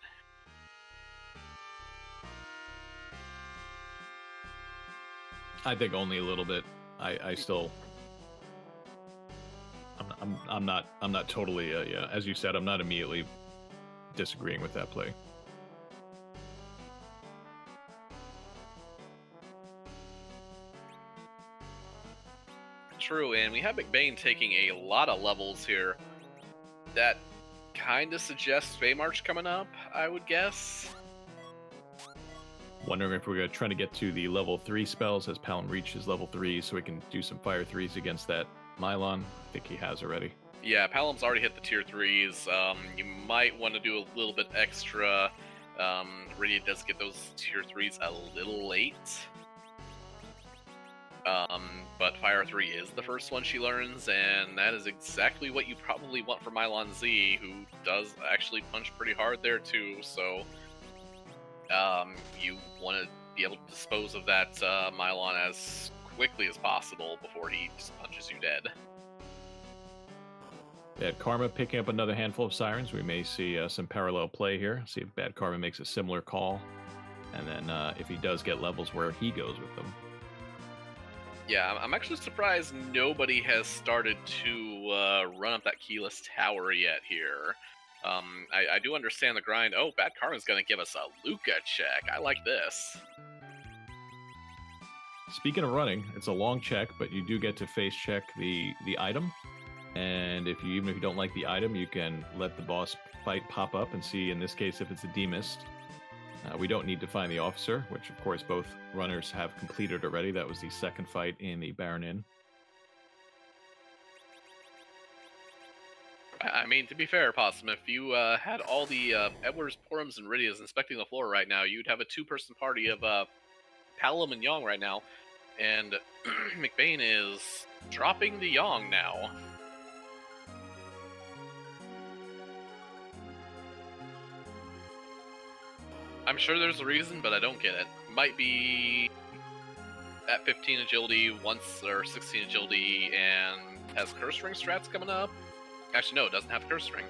I think only a little bit. I still. I'm not totally. Yeah, as you said, I'm not immediately disagreeing with that play. True, and we have McBain taking a lot of levels here. That kind of suggests Feymarch coming up, I would guess. Wondering if we're going to try to get to the level 3 spells as Palom reaches level 3 so we can do some fire 3s against that Mylon. I think he has already. Yeah, Palom's already hit the tier 3s. You might want to do a little bit extra. Rydia does get those tier 3s a little late. But Fire 3 is the first one she learns, and that is exactly what you probably want for Mylon Z, who does actually punch pretty hard there too, so you want to be able to dispose of that Mylon as quickly as possible before he just punches you dead. BadKarma picking up another handful of Sirens. We may see some parallel play here. See if BadKarma makes a similar call, and then if he does get levels, where he goes with them. Yeah, I'm actually surprised nobody has started to run up that keyless tower yet here. I do understand the grind. Oh, BadKarma's going to give us a Luca check. I like this. Speaking of running, it's a long check, but you do get to face check the item. And even if you don't like the item, you can let the boss fight pop up and see, in this case, if it's a demist. We don't need to find the officer, which of course both runners have completed already. That was the second fight in the Baron Inn. I mean, to be fair, Possum, if you had all the Edwards, Porums, and Rydias inspecting the floor right now, you'd have a two-person party of Palom and Yong right now. And McBain is dropping the Yong now. I'm sure there's a reason, but I don't get it. Might be at 15 agility once, or 16 agility, and has curse ring strats coming up. Actually, no, it doesn't have curse ring.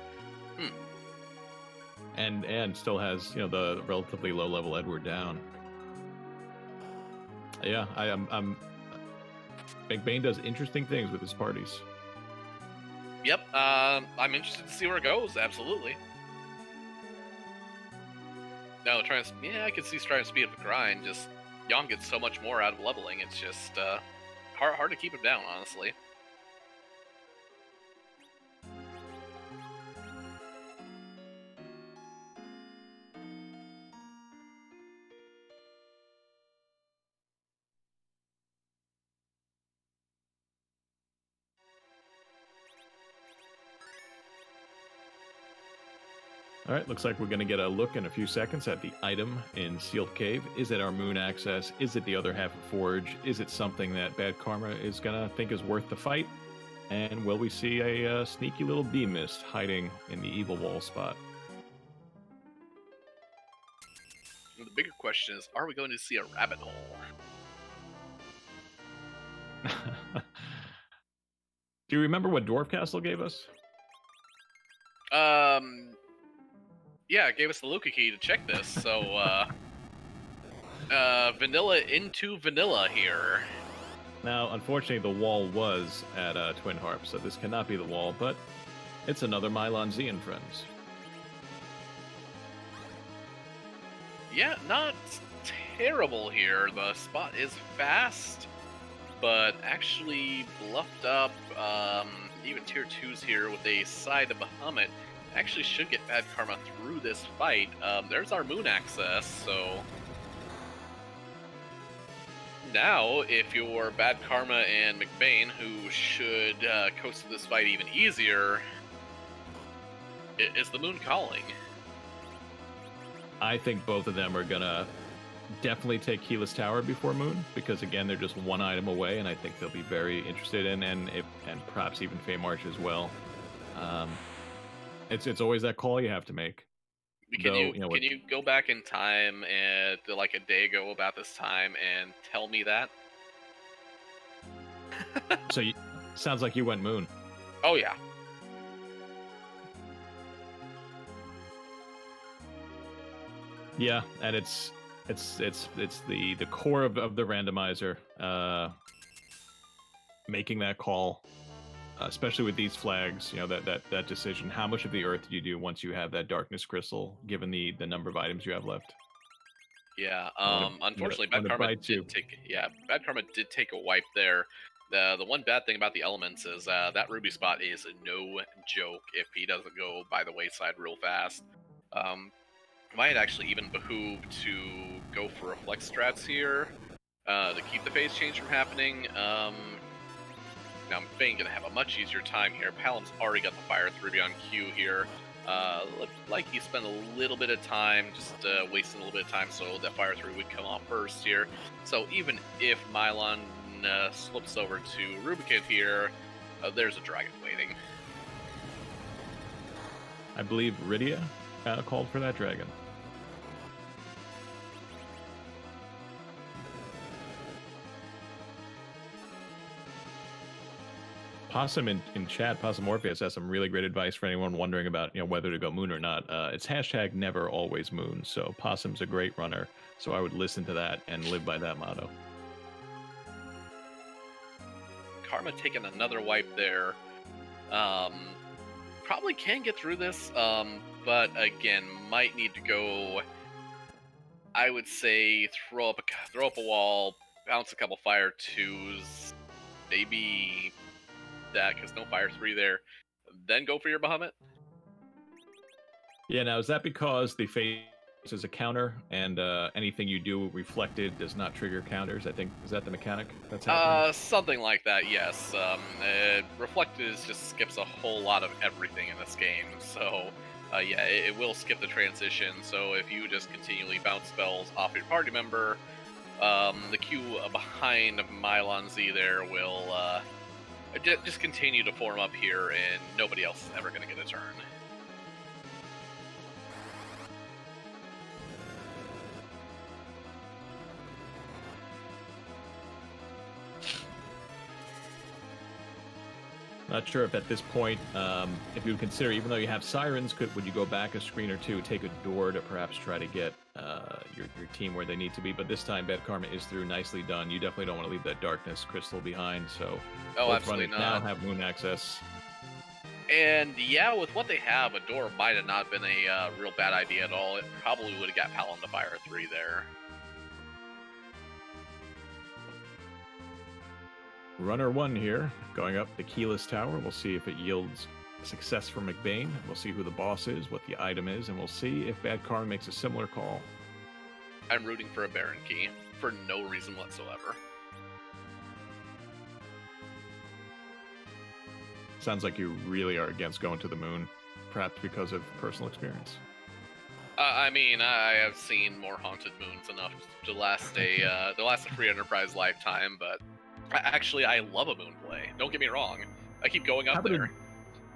And still has the relatively low level Edward down. Yeah, I'm. McBain does interesting things with his parties. Yep, I'm interested to see where it goes. Absolutely. No, I can see trying to speed up the grind. Just Yong gets so much more out of leveling. It's just hard to keep him down, honestly. All right, looks like we're going to get a look in a few seconds at the item in Sealed Cave. Is it our moon access? Is it the other half of Forge? Is it something that BadKarma is going to think is worth the fight? And will we see a sneaky little demist hiding in the evil wall spot? And the bigger question is, are we going to see a rabbit hole? Do you remember what Dwarf Castle gave us? Yeah, it gave us the Luca key to check this, so, vanilla into vanilla here. Now, unfortunately, the wall was at Twin Harp, so this cannot be the wall, but it's another Mylon Z and friends. Yeah, not terrible here. The spot is fast, but actually bluffed up, even tier 2s here with a side of Bahamut. Actually should get BadKarma through this fight. There's our moon access, so now if you're BadKarma and McBain, who should coast this fight even easier, is the moon calling? I think both of them are gonna definitely take Keyless Tower before Moon, because again, they're just one item away, and I think they'll be very interested in, and perhaps even Feymarch as well. It's always that call you have to make. Can you go back in time and like a day ago about this time and tell me that? So sounds like you went Moon. Oh yeah. Yeah, and it's the core of the randomizer, making that call, especially with these flags. You know, that decision. How much of the earth do you do once you have that darkness crystal, given the number of items you have left? Yeah. I'm Unfortunately, gonna bite you. Bad Karma did take a wipe there. The one bad thing about the elements is that ruby spot is no joke if he doesn't go by the wayside real fast. Um, might actually even behoove to go for reflex strats here to keep the phase change from happening. Now McBain gonna have a much easier time here. Palom's already got the fire 3 on Q here. Looked like he spent a little bit of time, just wasting a little bit of time, so that fire 3 would come off first here. So even if Mylon slips over to Rubikid here, there's a dragon waiting. I believe Rydia called for that dragon. Possum in chat, Possum Morpheus has some really great advice for anyone wondering about whether to go moon or not. It's hashtag never always moon. So Possum's a great runner. So I would listen to that and live by that motto. Karma taking another wipe there. Probably can get through this, but again, might need to go. I would say throw up a wall, bounce a couple fire 2s, maybe that because no fire 3 there. Then go for your Bahamut. Yeah. Now is that because the face is a counter and anything you do reflected does not trigger counters? I think is that the mechanic that's happening? Something like that. Yes. Reflected just skips a whole lot of everything in this game. So yeah, it will skip the transition. So if you just continually bounce spells off your party member, the queue behind Mylon Z there will just continue to form up here, and nobody else is ever going to get a turn. Not sure if at this point, if you would consider, even though you have sirens, would you go back a screen or two, take a door to perhaps try to get your team where they need to be? But this time, BadKarma is through, nicely done. You definitely don't want to leave that darkness crystal behind. So both absolutely runners not. now have moon access. And yeah, with what they have, a door might have not been a real bad idea at all. It probably would have got Palom to fire 3 there. Runner 1 here, going up the keyless tower. We'll see if it yields success for McBain. We'll see who the boss is, what the item is, and we'll see if BadKarma makes a similar call. I'm rooting for a Baron Key for no reason whatsoever. Sounds like you really are against going to the moon, perhaps because of personal experience. I mean, I have seen more haunted moons enough to last a free Enterprise lifetime, but actually, I love a moon play. Don't get me wrong. I keep going up there.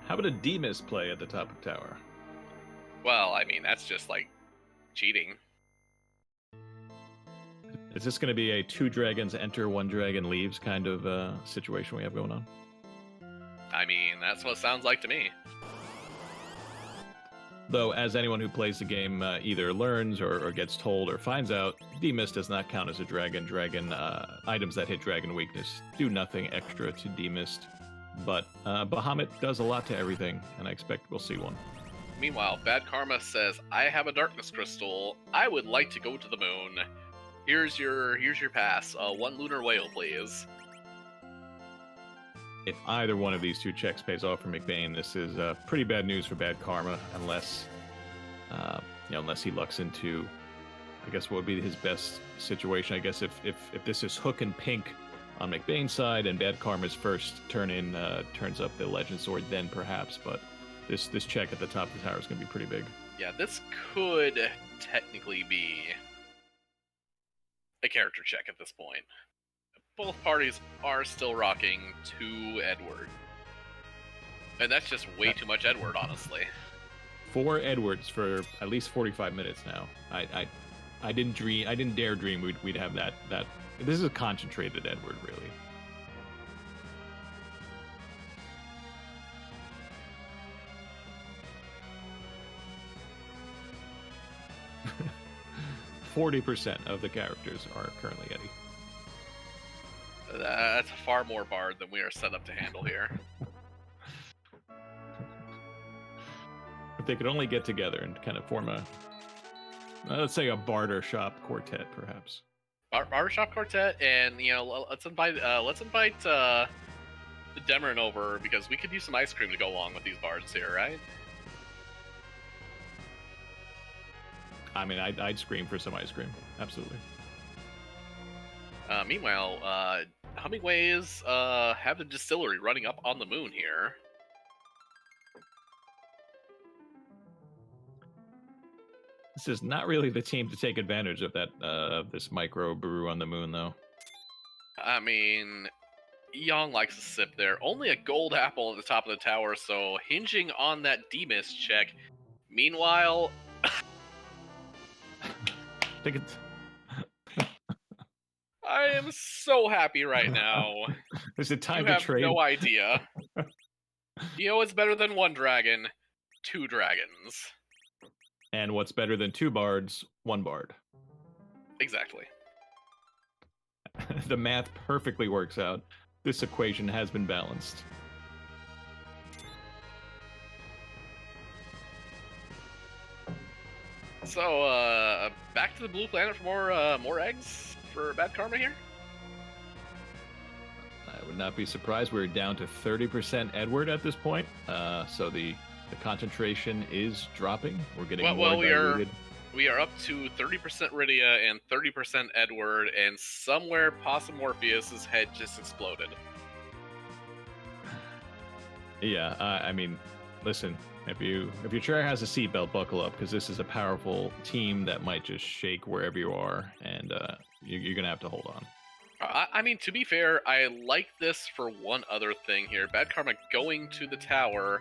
How about a D-Miss play at the top of tower? Well, I mean, that's just like cheating. Is this going to be a 2 dragons enter, 1 dragon leaves kind of situation we have going on? I mean, that's what it sounds like to me. Though, as anyone who plays the game either learns or gets told or finds out, D-Miss does not count as a dragon. Dragon items that hit dragon weakness do nothing extra to D-Mist. But Bahamut does a lot to everything, and I expect we'll see one. Meanwhile, BadKarma says, I have a darkness crystal. I would like to go to the moon. Here's your pass. 1 lunar whale, please. If either one of these 2 checks pays off for McBain, this is pretty bad news for BadKarma, unless he lucks into, I guess, what would be his best situation. I guess if this is hook and pink on McBain's side, and BadKarma's first turn in turns up the Legend Sword, then perhaps. But this check at the top of the tower is going to be pretty big. Yeah, this could technically be a character check at this point. Both parties are still rocking 2 Edward. And that's just way too much Edward, honestly. 4 Edwards for at least 45 minutes now. I didn't dare dream we'd have that. This is a concentrated Edward, really. 40% of the characters are currently Eddie. That's far more Bard than we are set up to handle here. If they could only get together and kind of form a, let's say, a barter shop quartet, perhaps. Barbershop quartet, and let's invite Demerin over, because we could use some ice cream to go along with these bards here, right? I mean, I'd scream for some ice cream. Absolutely. Meanwhile, Hummingways have the distillery running up on the moon here. This is not really the team to take advantage of that this micro brew on the moon, though. I mean, Young likes to sip there. Only a gold apple at the top of the tower, so hinging on that D-miss check. Meanwhile, I think it's... I am so happy right now. Is it time you to have trade? no idea. You know what's better than one dragon? 2 dragons. And what's better than 2 bards? 1 bard. Exactly. The math perfectly works out. This equation has been balanced. So, back to the blue planet for more eggs for BadKarma here? I would not be surprised. We're down to 30% Edward at this point. So the concentration is dropping. We're getting more diluted. We are up to 30% Rydia and 30% Edward, and somewhere Possum Morpheus's head just exploded. Yeah, I mean, listen, if your chair has a seatbelt, buckle up, because this is a powerful team that might just shake wherever you are, and you're going to have to hold on. I mean, to be fair, I like this for one other thing here. BadKarma going to the tower,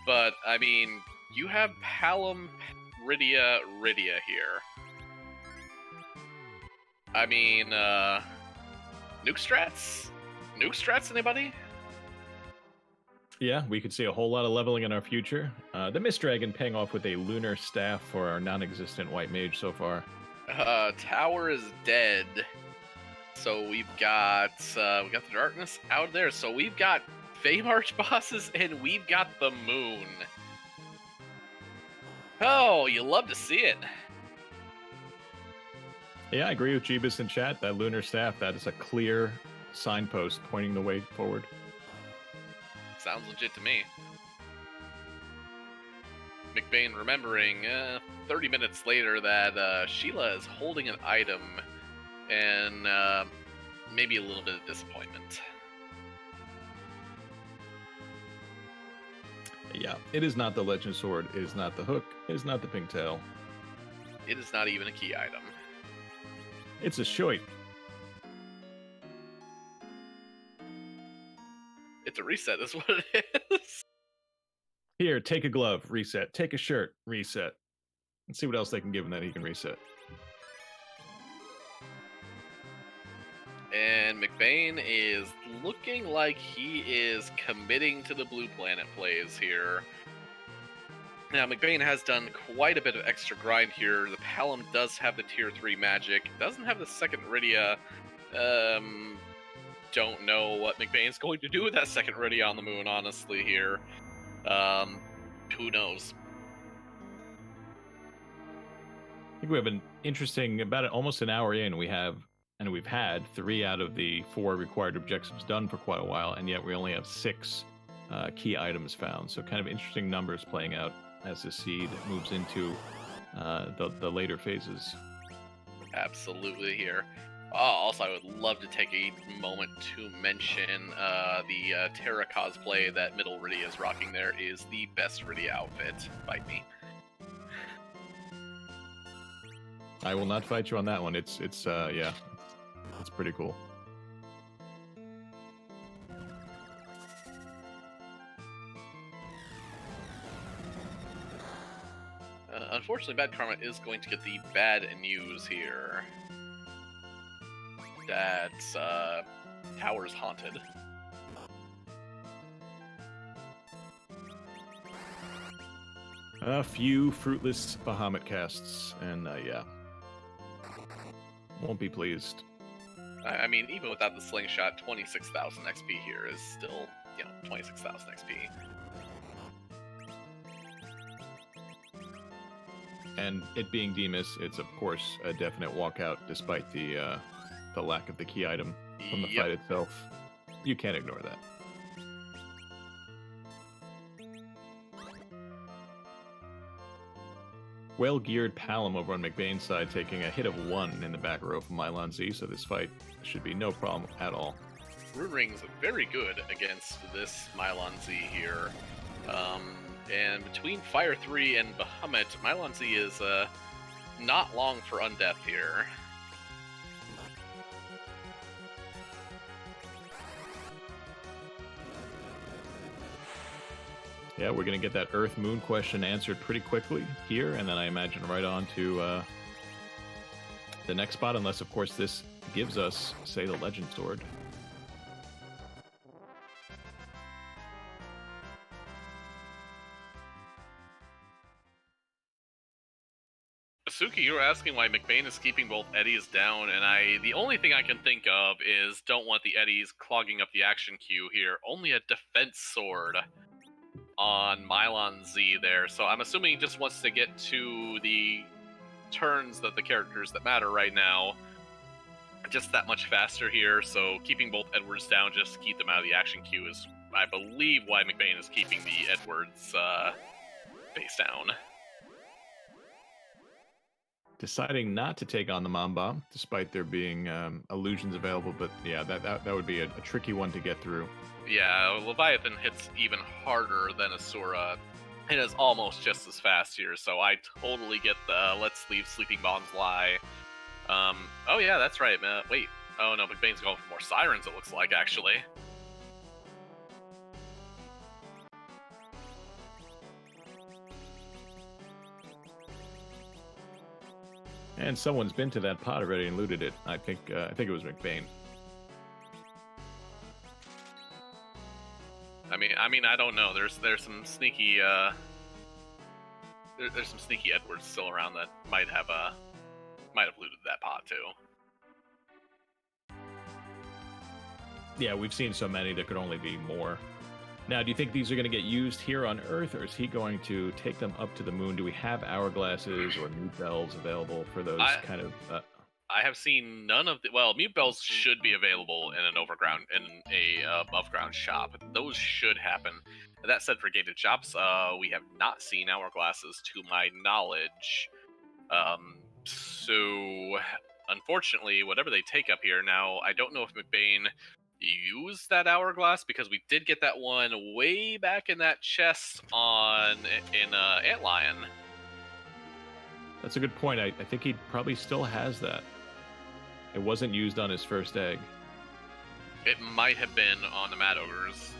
but, I mean, you have Palom, Rydia here. I mean, Nuke strats? Nuke strats, anybody? Yeah, we could see a whole lot of leveling in our future. The Mist Dragon paying off with a lunar staff for our non-existent white mage so far. Tower is dead. So we've got the darkness out there. So we've got Fame Arch bosses and we've got the moon. Oh, you love to see it. Yeah, I agree with Jeebus in chat. That lunar staff, that is a clear signpost pointing the way forward. Sounds legit to me. McBain remembering 30 minutes later that Sheila is holding an item and maybe a little bit of disappointment. Yeah, it is not the Legend Sword, it is not the hook, it is not the pink tail. It is not even a key item. It's a shoit. It's a reset, is what it is. Here, take a glove, reset. Take a shirt, reset. Let's see what else they can give him that he can reset. And McBain is looking like he is committing to the blue planet plays here. Now, McBain has done quite a bit of extra grind here. The Palom does have the tier 3 magic. Doesn't have the second Rydia. Don't know what McBain's going to do with that second Rydia on the moon, honestly, here. Who knows? I think we have an interesting, about almost an hour in, we've had 3 out of the 4 required objectives done for quite a while, and yet we only have 6 key items found. So kind of interesting numbers playing out as the seed moves into the later phases. Absolutely here. Also, I would love to take a moment to mention the Terra cosplay that Middle Rydia is rocking there is the best Rydia outfit. Fight me. I will not fight you on that one. It's yeah, it's pretty cool. Unfortunately, BadKarma is going to get the bad news here. That tower's haunted. A few fruitless Bahamut casts, and yeah. Won't be pleased. I mean, even without the slingshot, 26,000 XP here is still, 26,000 XP. And it being Demas, it's of course a definite walkout, despite the lack of the key item from the fight itself. You can't ignore that. Well-geared Palom over on McBain's side, taking a hit of 1 in the back row from Mylon Z, so this fight should be no problem at all. Rune Ring's very good against this Mylon Z here. And between Fire 3 and Bahamut, Mylon Z is not long for Undeath here. Yeah, we're going to get that Earth-Moon question answered pretty quickly here, and then I imagine right on to the next spot, unless, of course, this gives us, say, the Legend Sword. Suki, you were asking why McBain is keeping both eddies down, and the only thing I can think of is don't want the eddies clogging up the action queue here. Only a defense sword on Mylon Z there, so I'm assuming he just wants to get to the turns that the characters that matter right now just that much faster here, so keeping both Edwards down just to keep them out of the action queue is, I believe, why McBain is keeping the Edwards face down. Deciding not to take on the Mamba, despite there being illusions available, but yeah, that would be a tricky one to get through. Yeah, Leviathan hits even harder than Asura. It is almost just as fast here, so I totally get the let's leave sleeping bombs lie. Oh yeah, that's right. Wait. Oh no, McBain's going for more sirens, it looks like, actually. And someone's been to that pot already and looted it. I think it was McBain. I mean, I don't know. There's some sneaky there's some sneaky Edwards still around that might have looted that pot too. Yeah, we've seen so many. There could only be more. Now, do you think these are going to get used here on Earth, or is he going to take them up to the moon? Do we have hourglasses or mute bells available for those kind of? I have seen none of the. Well, mute bells should be available in a above ground shop. Those should happen. That said, for gated shops, we have not seen hourglasses to my knowledge. So unfortunately, whatever they take up here now, I don't know if McBain used that hourglass, because we did get that one way back in that chest in Antlion. That's a good point. I think he probably still has that. It wasn't used on his first egg. It might have been on the Mad Ogres.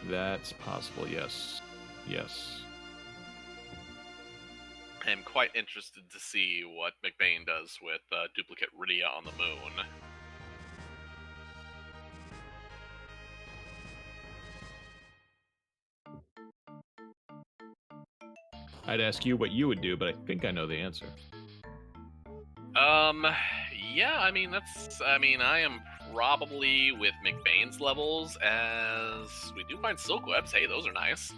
That's possible, yes. Yes. I'm quite interested to see what McBain does with duplicate Rydia on the moon. I'd ask you what you would do, but I think I know the answer. Yeah, I mean, I am probably with McBain's levels, as we do find silk webs. Hey, those are nice.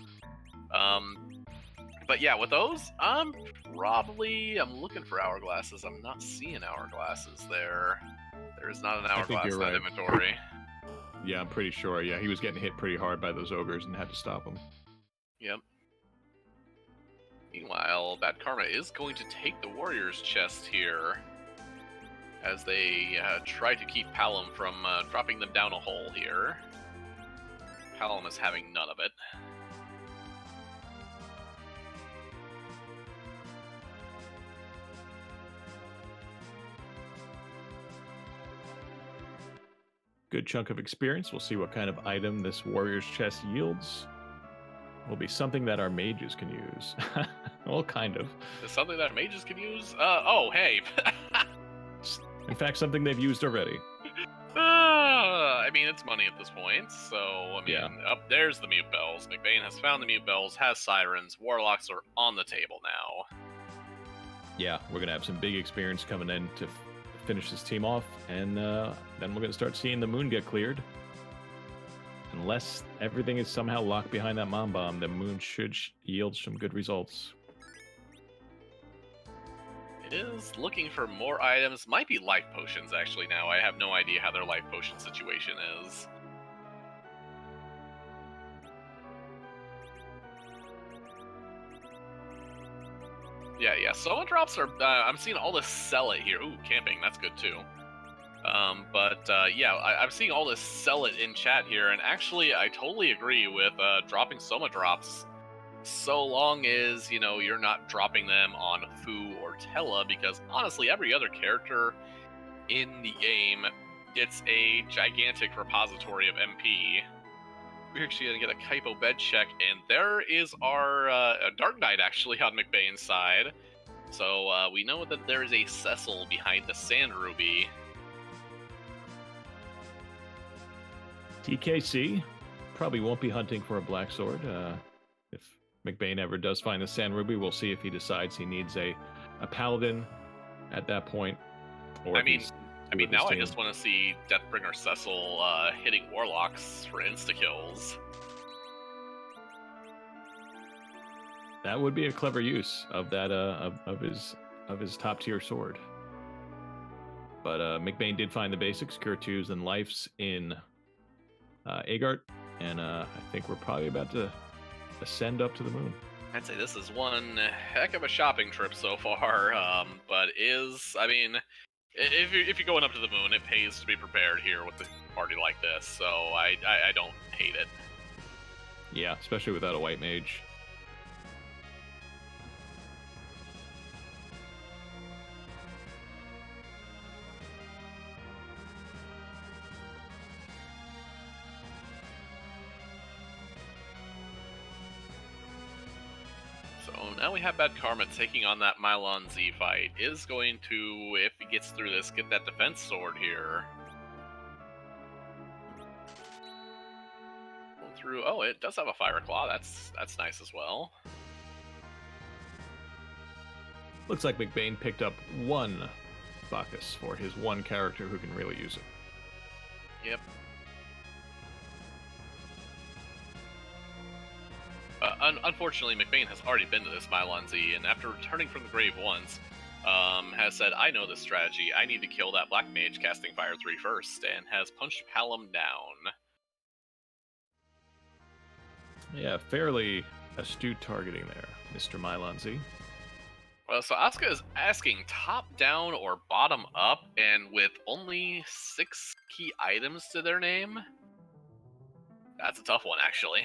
But yeah, with those, I'm looking for hourglasses. I'm not seeing hourglasses there. There's not an hourglass in that inventory. Yeah, I'm pretty sure. Yeah, he was getting hit pretty hard by those ogres and had to stop them. Yep. Meanwhile, BadKarma is going to take the Warriors' chest here, as they try to keep Palom from dropping them down a hole here. Palom is having none of it. Good chunk of experience. We'll see what kind of item this Warrior's chest yields. Will be something that our mages can use. Well, kind of. Something that mages can use? Oh, hey. In fact, something they've used already. I mean, it's money at this point, so, I mean, yeah. There's the mute bells. McBain has found the mute bells, has sirens. Warlocks are on the table now. Yeah, we're going to have some big experience coming in to finish this team off, and then we're going to start seeing the moon get cleared. Unless everything is somehow locked behind that mom bomb, the moon should yield some good results. It is looking for more items. Might be life potions, actually, now. I have no idea how their life potion situation is. Yeah, Soma drops are... I'm seeing all this sell it here. Ooh, camping, that's good too. Yeah, I'm seeing all this sell it in chat here, and actually, I totally agree with dropping Soma drops, so long as, you know, you're not dropping them on Fu or Tella, because honestly, every other character in the game gets a gigantic repository of MP. We're actually going to get a Kaipo bed check, and there is our Dark Knight, actually, on McBain's side. So we know that there is a Cecil behind the Sand Ruby. TKC probably won't be hunting for a black sword. If McBain ever does find the Sand Ruby, we'll see if he decides he needs a paladin at that point. Or I mean, now I just want to see Deathbringer Cecil hitting warlocks for insta-kills. That would be a clever use of that of his top tier sword. But McBain did find the basics, Cure 2s and Lifes in Agart, and I think we're probably about to ascend up to the moon. I'd say this is one heck of a shopping trip so far, but I mean, if you're going up to the moon, it pays to be prepared here with a party like this, so I don't hate it. Yeah, especially without a white mage. Now we have BadKarma taking on that Mylon Z fight. Is going to, if he gets through this, get that defense sword here. Through. Oh, it does have a Fire Claw. That's nice as well. Looks like McBain picked up one Bacchus for his one character who can really use it. Yep. Unfortunately, McBain has already been to this Mylon Z, and after returning from the grave once, has said, I know this strategy, I need to kill that Black Mage casting Fire 3 first, and has punched Palom down. Yeah, fairly astute targeting there, Mr. Mylon Z. Well, so Asuka is asking top down or bottom up, and with only 6 key items to their name? That's a tough one, actually.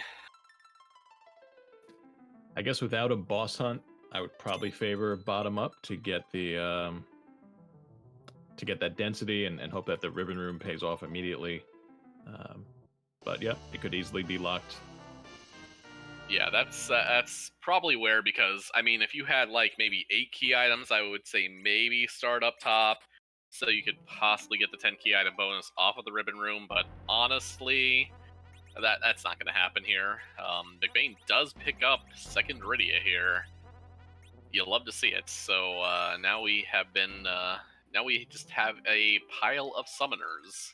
I guess without a boss hunt, I would probably favor bottom up to get the that density and hope that the ribbon room pays off immediately. But yeah, it could easily be locked. Yeah, that's probably where, because I mean, if you had like maybe 8 key items, I would say maybe start up top, so you could possibly get the 10 key item bonus off of the ribbon room. But honestly, that's not going to happen here. McBain does pick up second Rydia here. You'll love to see it. So now we just have a pile of summoners,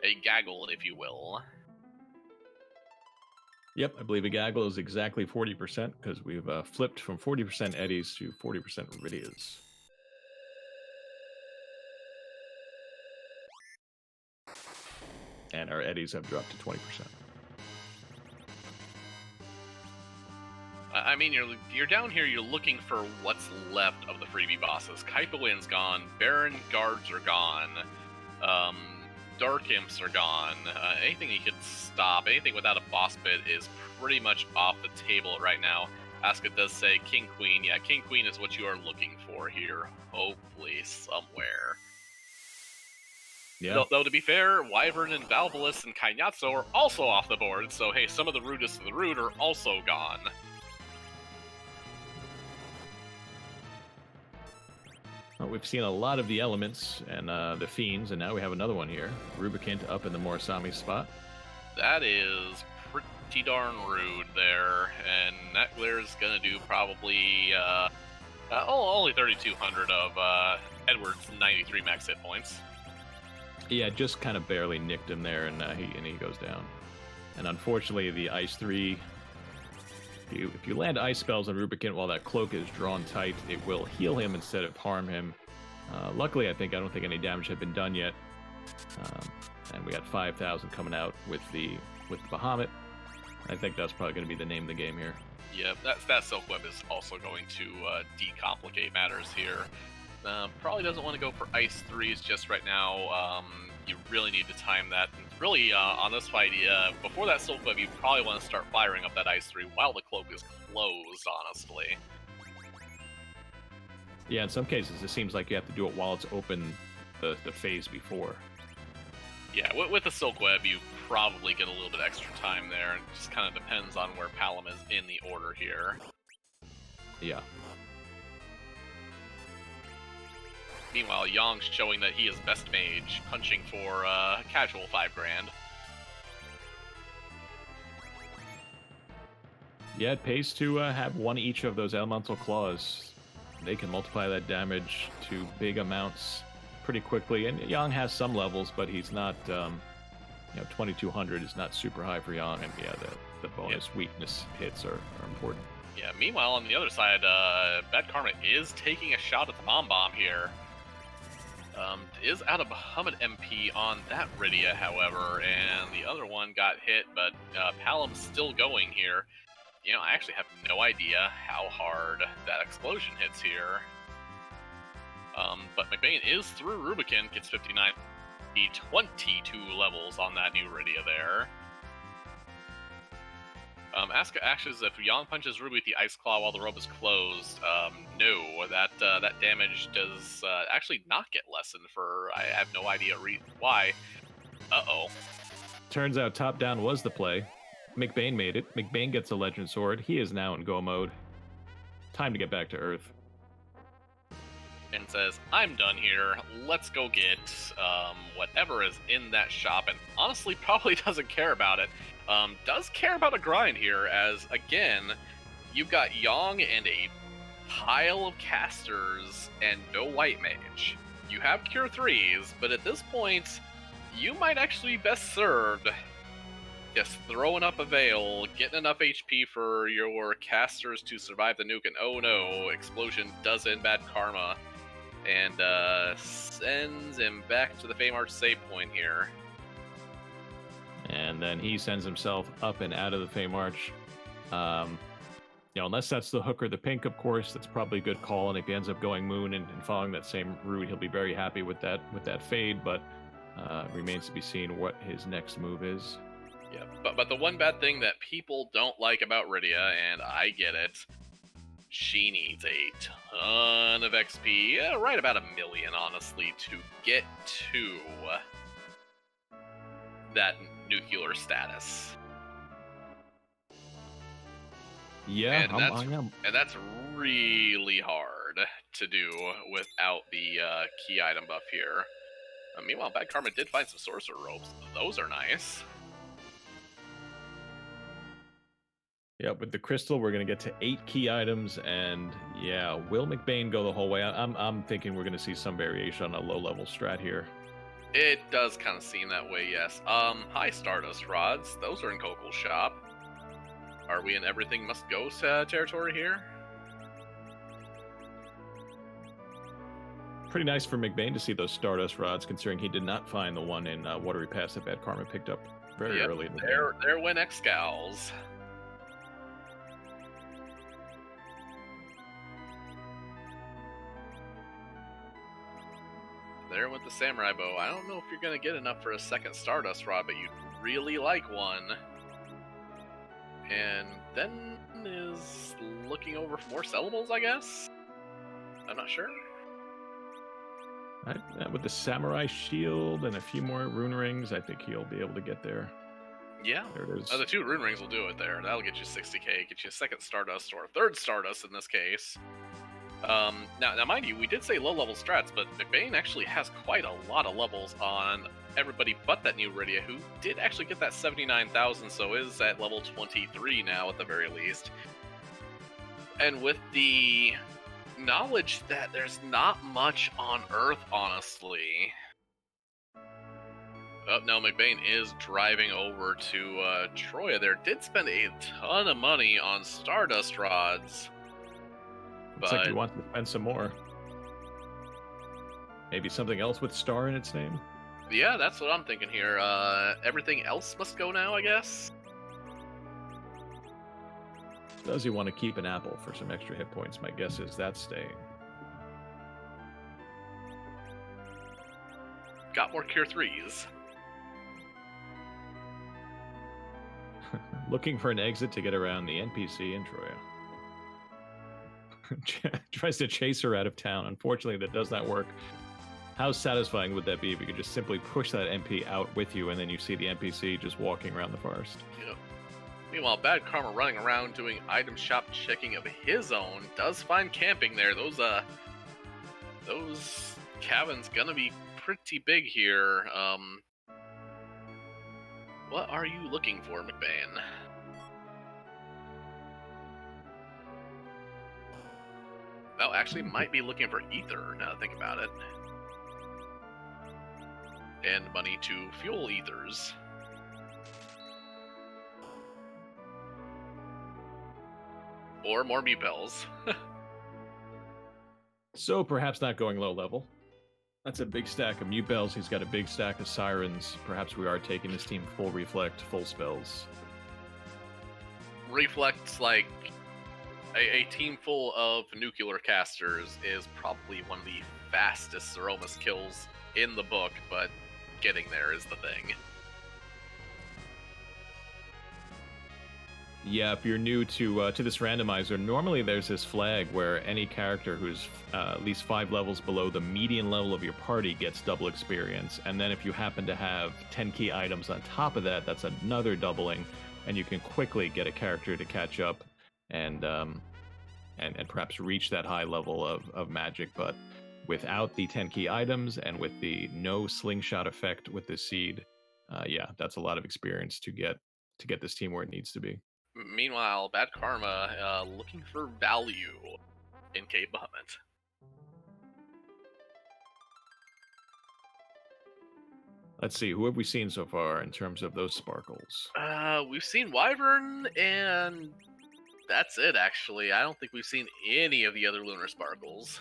a gaggle, if you will. Yep, I believe a gaggle is exactly 40% because we've flipped from 40% eddies to 40% Rydias. And our eddies have dropped to 20%. I mean, you're down here, you're looking for what's left of the freebie bosses. Kaipo-In's gone, Baron Guards are gone, Dark Imps are gone. Anything you could stop, anything without a boss bit is pretty much off the table right now. Asuka does say King Queen. Yeah, King Queen is what you are looking for here, hopefully somewhere. Yeah. Though to be fair, Wyvern and Valvolus and Kainatsu are also off the board, so hey, some of the rudest of the rude are also gone. Well, we've seen a lot of the elements and the fiends, and now we have another one here. Rubicant up in the Morisami spot. That is pretty darn rude there, and Netglare is going to do probably Only 3,200 of Edward's 93 max hit points. Yeah, just kind of barely nicked him there, and he goes down. And unfortunately, the Ice 3, if you land Ice spells on Rubicant while that cloak is drawn tight, it will heal him instead of harm him. Luckily, I don't think any damage had been done yet. And we got 5,000 coming out with the Bahamut. I think that's probably going to be the name of the game here. Yeah, that Silk Web is also going to decomplicate matters here. Probably doesn't want to go for Ice 3s just right now. You really need to time that. And really, on this fight, before that Silk Web, you probably want to start firing up that Ice 3 while the cloak is closed, honestly. Yeah, in some cases, it seems like you have to do it while it's open the phase before. Yeah, with the Silk Web, you probably get a little bit extra time there. It just kind of depends on where Palom is in the order here. Yeah. Meanwhile, Yong's showing that he is best mage, punching for casual 5 grand. Yeah, it pays to have one each of those elemental claws. They can multiply that damage to big amounts pretty quickly. And Yang has some levels, but he's not, 2,200 is not super high for Yang. And yeah, the bonus weakness hits are important. Yeah, meanwhile, on the other side, BadKarma is taking a shot at the Bomb here. Is out of Bahamut MP on that Rydia, however, and the other one got hit, but Palom's still going here. I actually have no idea how hard that explosion hits here. But McBain is through Rubicon, gets 59, 22 levels on that new Rydia there. Ask Ashes if Yang punches Ruby with the Ice Claw while the rope is closed. No, that damage does actually not get lessened for, I have no idea why. Uh-oh. Turns out top down was the play. McBain made it. McBain gets a Legend Sword. He is now in go mode. Time to get back to Earth. And says, I'm done here. Let's go get whatever is in that shop. And honestly, probably doesn't care about it. Does care about a grind here, as, again, you've got Yang and a pile of casters and no white mage. You have Cure 3s, but at this point, you might actually be best served just throwing up a Veil, getting enough HP for your casters to survive the nuke, and oh no, Explosion does end BadKarma, and sends him back to the Feymarch save point here. And then he sends himself up and out of the Feymarch. Unless that's the hook or the pink, of course, that's probably a good call. And if he ends up going Moon and following that same route, he'll be very happy with that fade. But remains to be seen what his next move is. Yeah, but the one bad thing that people don't like about Rydia, and I get it, she needs a ton of XP, right about 1 million, honestly, to get to that nuclear status. Yeah, and that's really hard to do without the key item buff here. Meanwhile, BadKarma did find some sorcerer robes. Those are nice. Yeah, with the crystal, we're going to get to 8 key items, and yeah, will McBain go the whole way? I'm thinking we're going to see some variation on a low-level strat here. It does kind of seem that way, yes. Hi, Stardust Rods. Those are in Kokol's shop. Are we in Everything Must Go territory here? Pretty nice for McBain to see those Stardust Rods, considering he did not find the one in Watery Pass that BadKarma picked up very early in the game. There went X-Gals. There went the Samurai Bow. I don't know if you're going to get enough for a second Stardust Rod, but you'd really like one. And then is looking over for more sellables, I guess? I'm not sure. With the Samurai Shield and a few more rune rings, I think he'll be able to get there. Yeah. There it is. The 2 rune rings will do it there. That'll get you 60k, get you a second Stardust, or a third Stardust in this case. Now, mind you, we did say low-level strats, but McBain actually has quite a lot of levels on everybody but that new Rydia, who did actually get that 79,000, so is at level 23 now at the very least. And with the knowledge that there's not much on Earth, honestly. Oh, no, McBain is driving over to Troya there. Did spend a ton of money on Stardust rods. Looks like he wants to spend some more. Maybe something else with star in its name? Yeah, that's what I'm thinking here. Everything else must go now, I guess? Does he want to keep an apple for some extra hit points? My guess is that's staying. Got more Cure 3s. Looking for an exit to get around the NPC in Troya. Tries to chase her out of town. Unfortunately, that does not work. How satisfying would that be if you could just simply push that MP out with you and then you see the NPC just walking around the forest? Yep. Meanwhile, BadKarma running around doing item shop checking of his own does find camping there. Those cabins gonna be pretty big here. What are you looking for, McBain? Oh, actually, might be looking for ether, now that I think about it. And money to fuel ethers. Or more meepels. So perhaps not going low level. That's a big stack of mute bells. He's got a big stack of sirens. Perhaps we are taking this team full reflect, full spells. Reflects, like, a team full of nuclear casters is probably one of the fastest Zeromus kills in the book, but getting there is the thing. Yeah, if you're new to this randomizer, normally there's this flag where any character who's at least 5 levels below the median level of your party gets double experience. And then if you happen to have 10 key items on top of that, that's another doubling, and you can quickly get a character to catch up and perhaps reach that high level of magic. But without the 10 key items and with the no slingshot effect with the seed, yeah, that's a lot of experience to get this team where it needs to be. Meanwhile, BadKarma looking for value in Cape Bahamut. Let's see, who have we seen so far in terms of those sparkles? We've seen Wyvern, and that's it, actually. I don't think we've seen any of the other Lunar Sparkles.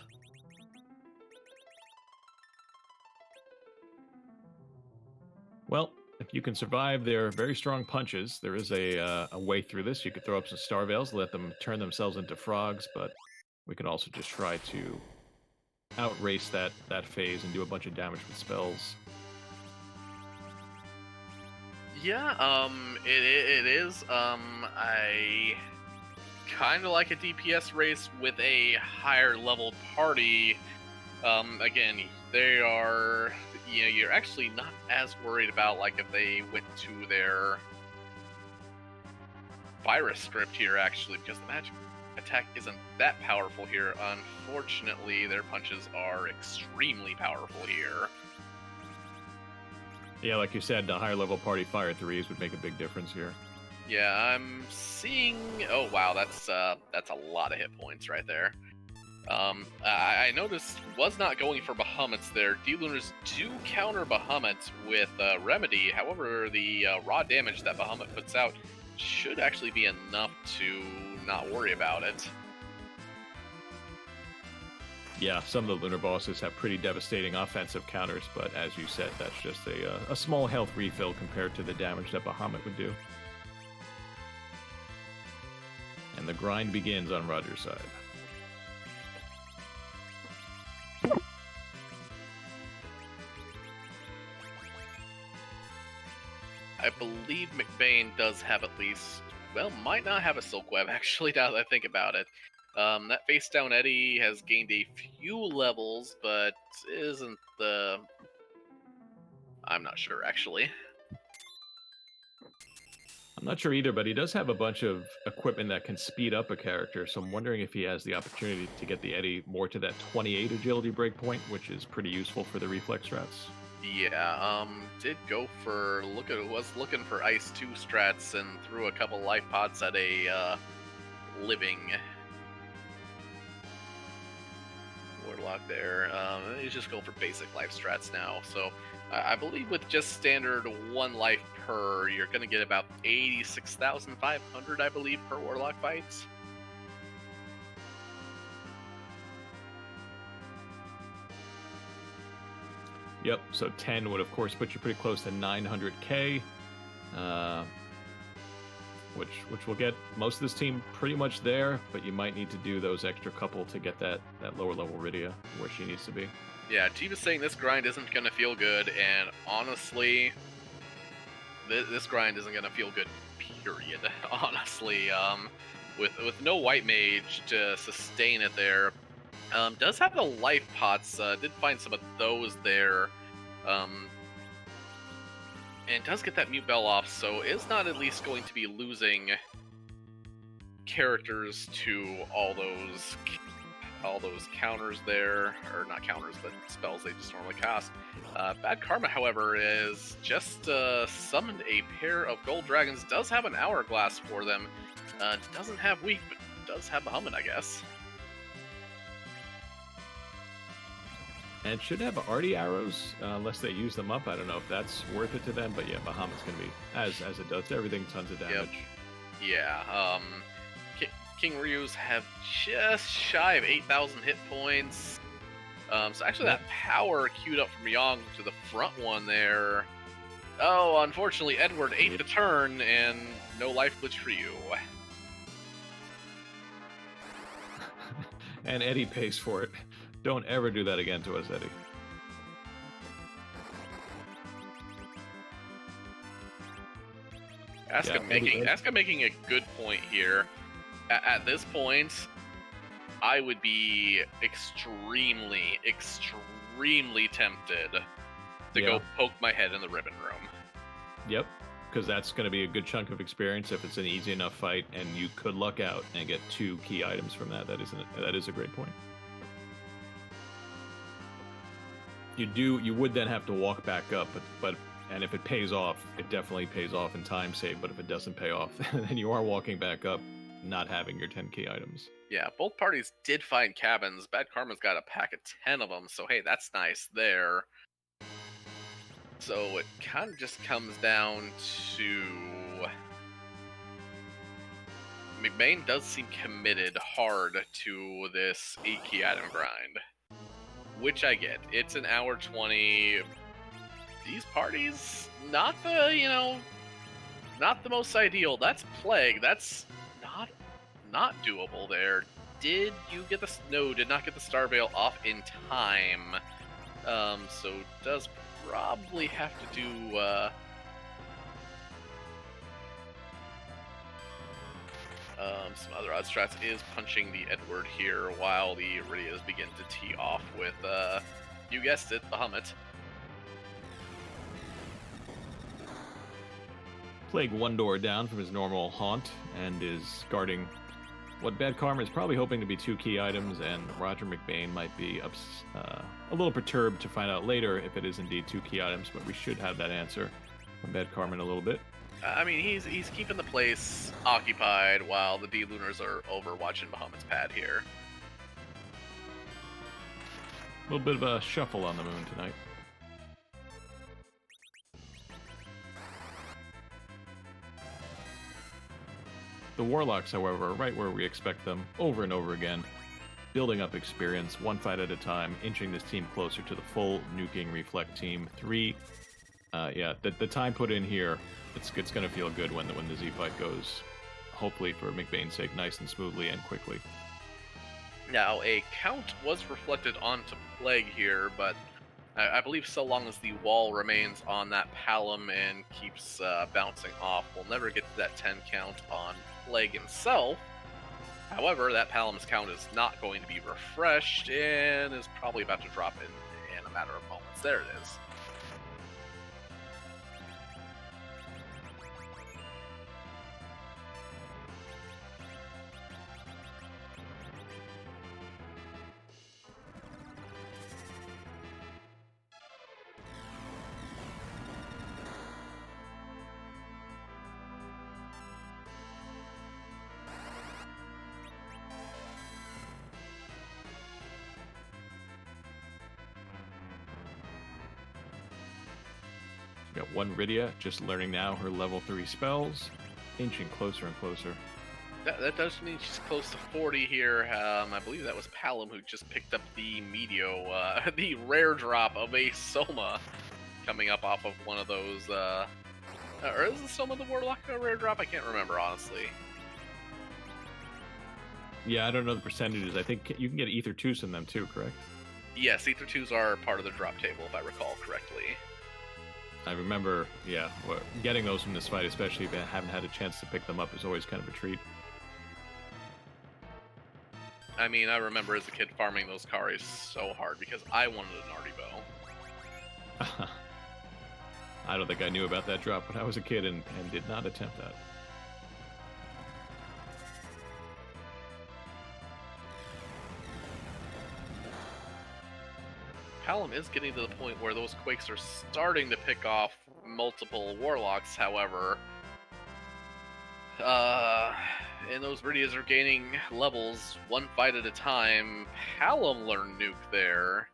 Well, if you can survive their very strong punches, there is a way through this. You could throw up some Star Veils, let them turn themselves into frogs, but we can also just try to outrace that phase and do a bunch of damage with spells. Yeah, it is. I kind of like a DPS race with a higher level party. Again, they are, you're actually not as worried about, like, if they went to their virus script here, actually, because the magic attack isn't that powerful here. Unfortunately, their punches are extremely powerful here. Yeah, like you said, the higher level party fire 3s would make a big difference here. Yeah, I'm seeing... Oh, wow, that's a lot of hit points right there. I noticed was not going for Bahamuts there. D-Lunars do counter Bahamut with Remedy. However, the raw damage that Bahamut puts out should actually be enough to not worry about it. Yeah, some of the Lunar bosses have pretty devastating offensive counters, but as you said, that's just a small health refill compared to the damage that Bahamut would do. And the grind begins on Roger's side. I believe McBain does have at least, well, might not have a Silk Web, actually, now that I think about it. That Face Down Eddie has gained a few levels, but isn't the... I'm not sure, actually. I'm not sure either, but he does have a bunch of equipment that can speed up a character, so I'm wondering if he has the opportunity to get the Eddie more to that 28 agility breakpoint, which is pretty useful for the reflex strats. Yeah, did go for, was looking for Ice 2 strats and threw a couple life pods at a living. Warlock there. He's just going for basic life strats now. So I believe with just standard 1 life per, you're going to get about 86,500, I believe, per Warlock fights. Yep, so 10 would, of course, put you pretty close to 900k, which will get most of this team pretty much there, but you might need to do those extra couple to get that lower level Rydia where she needs to be. Yeah, Chief is saying this grind isn't going to feel good, and honestly, this grind isn't going to feel good, period. Honestly, with no white mage to sustain it there. Does have the life pots, did find some of those there, and does get that mute bell off, so is not at least going to be losing characters to all those counters there, or not counters, but spells they just normally cast. BadKarma, however, is just summoned a pair of gold dragons, does have an hourglass for them, doesn't have weak, but does have Bahamut, I guess. And should have arty arrows, unless they use them up. I don't know if that's worth it to them, but yeah, Bahamut's going to be, as it does to everything, tons of damage. Yep. Yeah, King Ryu's have just shy of 8,000 hit points. So actually that power queued up from Yang to the front one there. Oh, unfortunately, Edward ate the turn, and no life glitch for you. And Eddie pays for it. Don't ever do that again to us, Eddie. Asuka making a good point here. At this point, I would be extremely tempted to go poke my head in the ribbon room. Yep, because that's going to be a good chunk of experience if it's an easy enough fight, and you could luck out and get 2 key items from that. That is a great point. You would then have to walk back up, but and if it pays off, it definitely pays off in time save. But if it doesn't pay off, then you are walking back up, not having your 10 key items. Yeah, both parties did find cabins. BadKarma's got a pack of 10 of them, so hey, that's nice there. So it kind of just comes down to McBain does seem committed hard to this 8 key item grind. Which I get. It's an hour 20. These parties, not the most ideal. That's Plague. That's not doable there. Did not get the Star Veil off in time. So does probably have to do some other odd strats. Is punching the Edward here while the Iridias begin to tee off with, you guessed it, Bahamut. Plague 1 door down from his normal haunt and is guarding what BadKarma is probably hoping to be 2 key items, and Roger McBain might be a little perturbed to find out later if it is indeed 2 key items, but we should have that answer from BadKarma in a little bit. I mean, he's keeping the place occupied while the D-Lunars are over watching Bahamut's pad here. A little bit of a shuffle on the moon tonight. The Warlocks, however, are right where we expect them over and over again, building up experience, 1 fight at a time, inching this team closer to the full nuking reflect team. 3, the time put in here, it's going to feel good when the Z fight goes, hopefully for McBain's sake, nice and smoothly and quickly. Now, a count was reflected onto Plague here, but I believe so long as the wall remains on that Palom and keeps bouncing off, we'll never get to that 10 count on Plague himself. However, that Palom's count is not going to be refreshed and is probably about to drop in a matter of moments. There it is. We got one Rydia, just learning now her level 3 spells, inching closer and closer. That does mean she's close to 40 here. I believe that was Palom who just picked up the Meteo, the rare drop of a Soma coming up off of one of those, or is the Soma the Warlock a rare drop? I can't remember, honestly. Yeah, I don't know the percentages. I think you can get Ether 2s in them too, correct? Yes, Ether 2s are part of the drop table, if I recall correctly. I remember, yeah, getting those from this fight, especially if I haven't had a chance to pick them up, is always kind of a treat. I mean, I remember as a kid farming those Karis so hard because I wanted an Artie bow. I don't think I knew about that drop when I was a kid and did not attempt that. Palom is getting to the point where those Quakes are starting to pick off multiple Warlocks, however. And those Rydias are gaining levels one fight at a time. Palom learned Nuke there.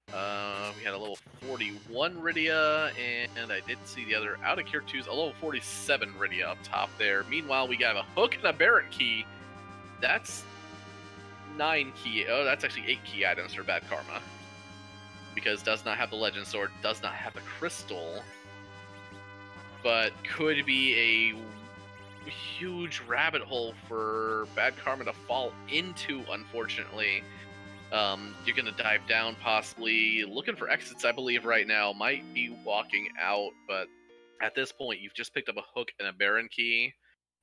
We had a level 41 Rydia, and I did see the other out of Cure 2's a level 47 Rydia up top there. Meanwhile, we got a Hook and a Barret key. That's 9 key. Oh, that's actually 8 key items for BadKarma. Because does not have the Legend Sword, does not have the Crystal, but could be a huge rabbit hole for BadKarma to fall into, unfortunately. You're going to dive down, possibly looking for exits, I believe, right now. Might be walking out, but at this point, you've just picked up a Hook and a Baron key.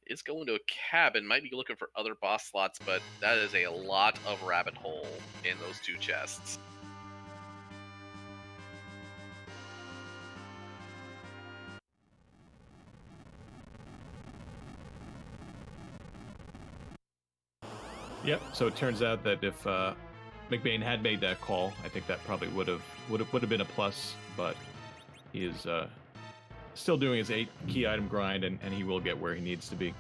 Is going to a cabin, might be looking for other boss slots, but that is a lot of rabbit hole in those 2 chests. Yep. So it turns out that if McBain had made that call, I think that probably would have been a plus. But he is still doing his 8 key item grind, and he will get where he needs to be.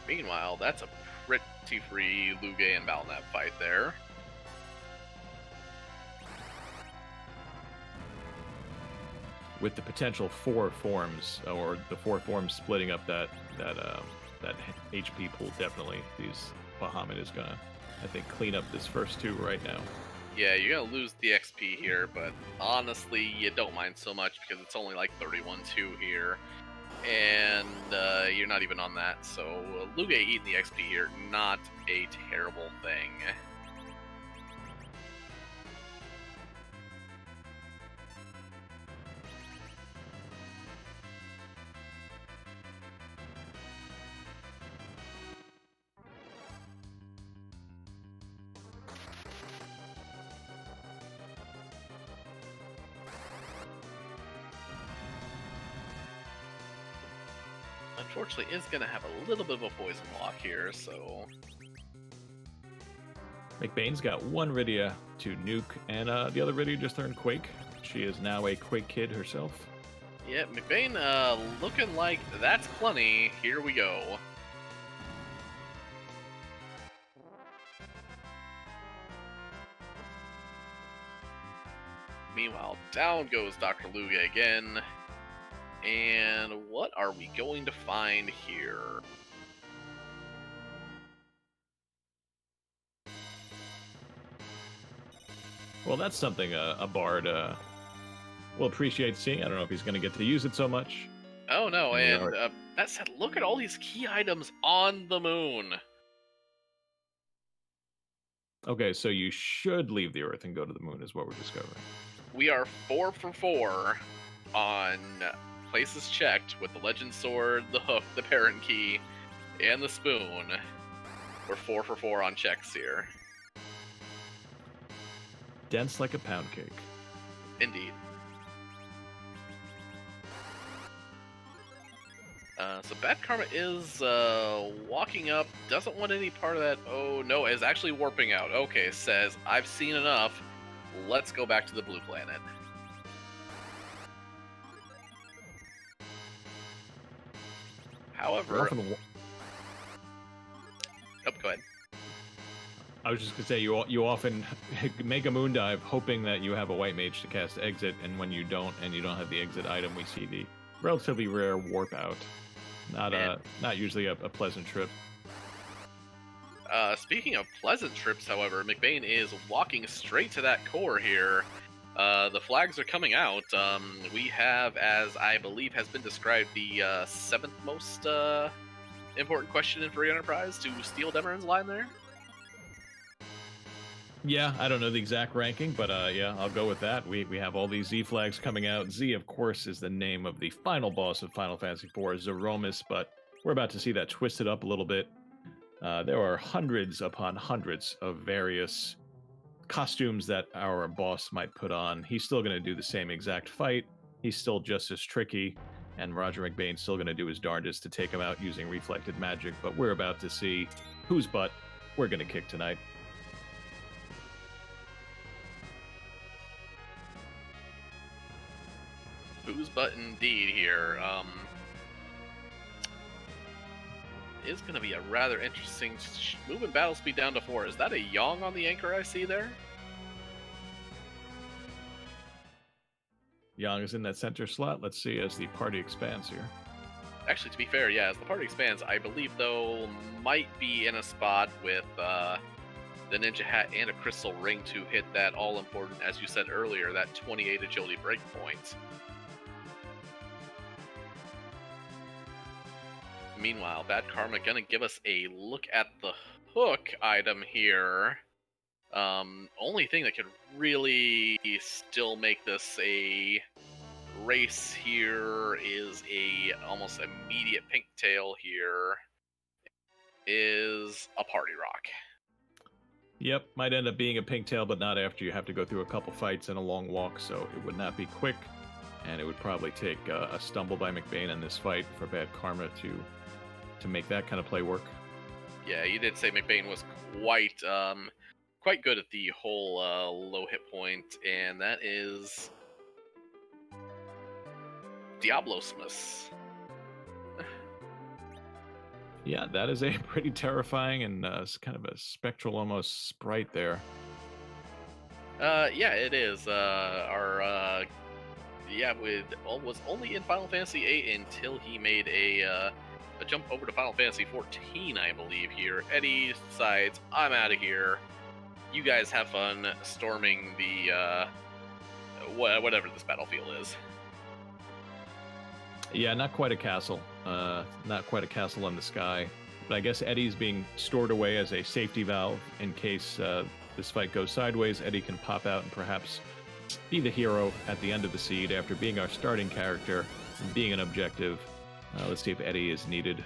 Meanwhile, that's a pretty free Luge and Balnap fight there. With the potential 4 forms, or the 4 forms splitting up that HP pool, definitely Bahamut is gonna, I think, clean up this first 2 right now. Yeah, you're gonna lose the XP here, but honestly, you don't mind so much because it's only like 31-2 here, and you're not even on that. So Luge eating the XP here, not a terrible thing. Unfortunately, is going to have a little bit of a poison lock here, so... McBain's got 1 Rydia to nuke, and the other Rydia just learned Quake. She is now a Quake kid herself. Yeah, McBain looking like that's plenty. Here we go. Meanwhile, down goes Dr. Luge again. And what are we going to find here? Well, that's something a bard will appreciate seeing. I don't know if he's going to get to use it so much. Oh no, and that said, look at all these key items on the moon. Okay, so you should leave the Earth and go to the moon, is what we're discovering. We are 4 for 4 on places checked with the Legend Sword, the Hook, the Parent Key, and the Spoon. We're 4 for 4 on checks here. Dense like a pound cake. Indeed. So BadKarma is walking up, doesn't want any part of that. Oh no, is actually warping out. Okay, says, I've seen enough. Let's go back to the blue planet. However... Oh, go ahead. I was just gonna say you often make a moon dive hoping that you have a white mage to cast exit, and when you don't, and you don't have the exit item, we see the relatively rare warp out. Not usually a pleasant trip. Speaking of pleasant trips, however, McBain is walking straight to that core here. The flags are coming out. We have, as I believe has been described, the seventh most important question in Free Enterprise to steal Demeron's line there. Yeah, I don't know the exact ranking, but yeah, I'll go with that. We have all these Z flags coming out. Z, of course, is the name of the final boss of Final Fantasy IV, Zeromus, but we're about to see that twisted up a little bit. There are hundreds upon hundreds of various costumes that our boss might put on. He's still going to do the same exact fight. He's still just as tricky, and Roger McBain's still going to do his darndest to take him out using reflected magic, but we're about to see whose butt we're going to kick tonight. Whose butt indeed here. Is going to be a rather interesting moving battle speed down to 4. Is that a Yong on the anchor I see there? Yong is in that center slot. Let's see as the party expands here. Actually, to be fair, yeah, as the party expands, I believe, though, might be in a spot with the Ninja Hat and a Crystal Ring to hit that all-important, as you said earlier, that 28 agility breakpoint. Meanwhile, BadKarma gonna give us a look at the hook item here. Only thing that could really still make this a race here is a almost immediate pink tail here. Is a party rock. Yep, might end up being a pink tail, but not after you have to go through a couple fights and a long walk, so it would not be quick, and it would probably take a stumble by McBain in this fight for BadKarma to make that kind of play work. Yeah, you did say McBain was quite good at the whole low hit point, and that is Diablosmus. Yeah, that is a pretty terrifying and kind of a spectral almost sprite there. Yeah, it is. Was only in Final Fantasy VIII until he made a jump over to Final Fantasy XIV, I believe. Here, Eddie decides, I'm out of here. You guys have fun storming the whatever this battlefield is. Yeah, not quite a castle. Not quite a castle in the sky. But I guess Eddie's being stored away as a safety valve in case this fight goes sideways. Eddie can pop out and perhaps be the hero at the end of the seed after being our starting character and being an objective. Let's see if Eddie is needed.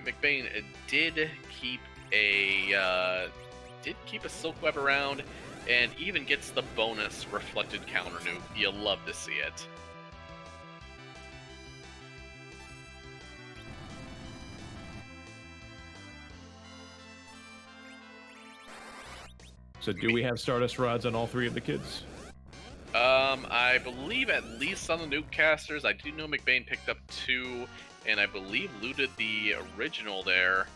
McBain did keep a silk web around, and even gets the bonus reflected counter nuke. You'll love to see it. So do we have Stardust rods on all three of the kids? I believe at least on the nuke casters. I do know McBain picked up 2, and I believe looted the original there.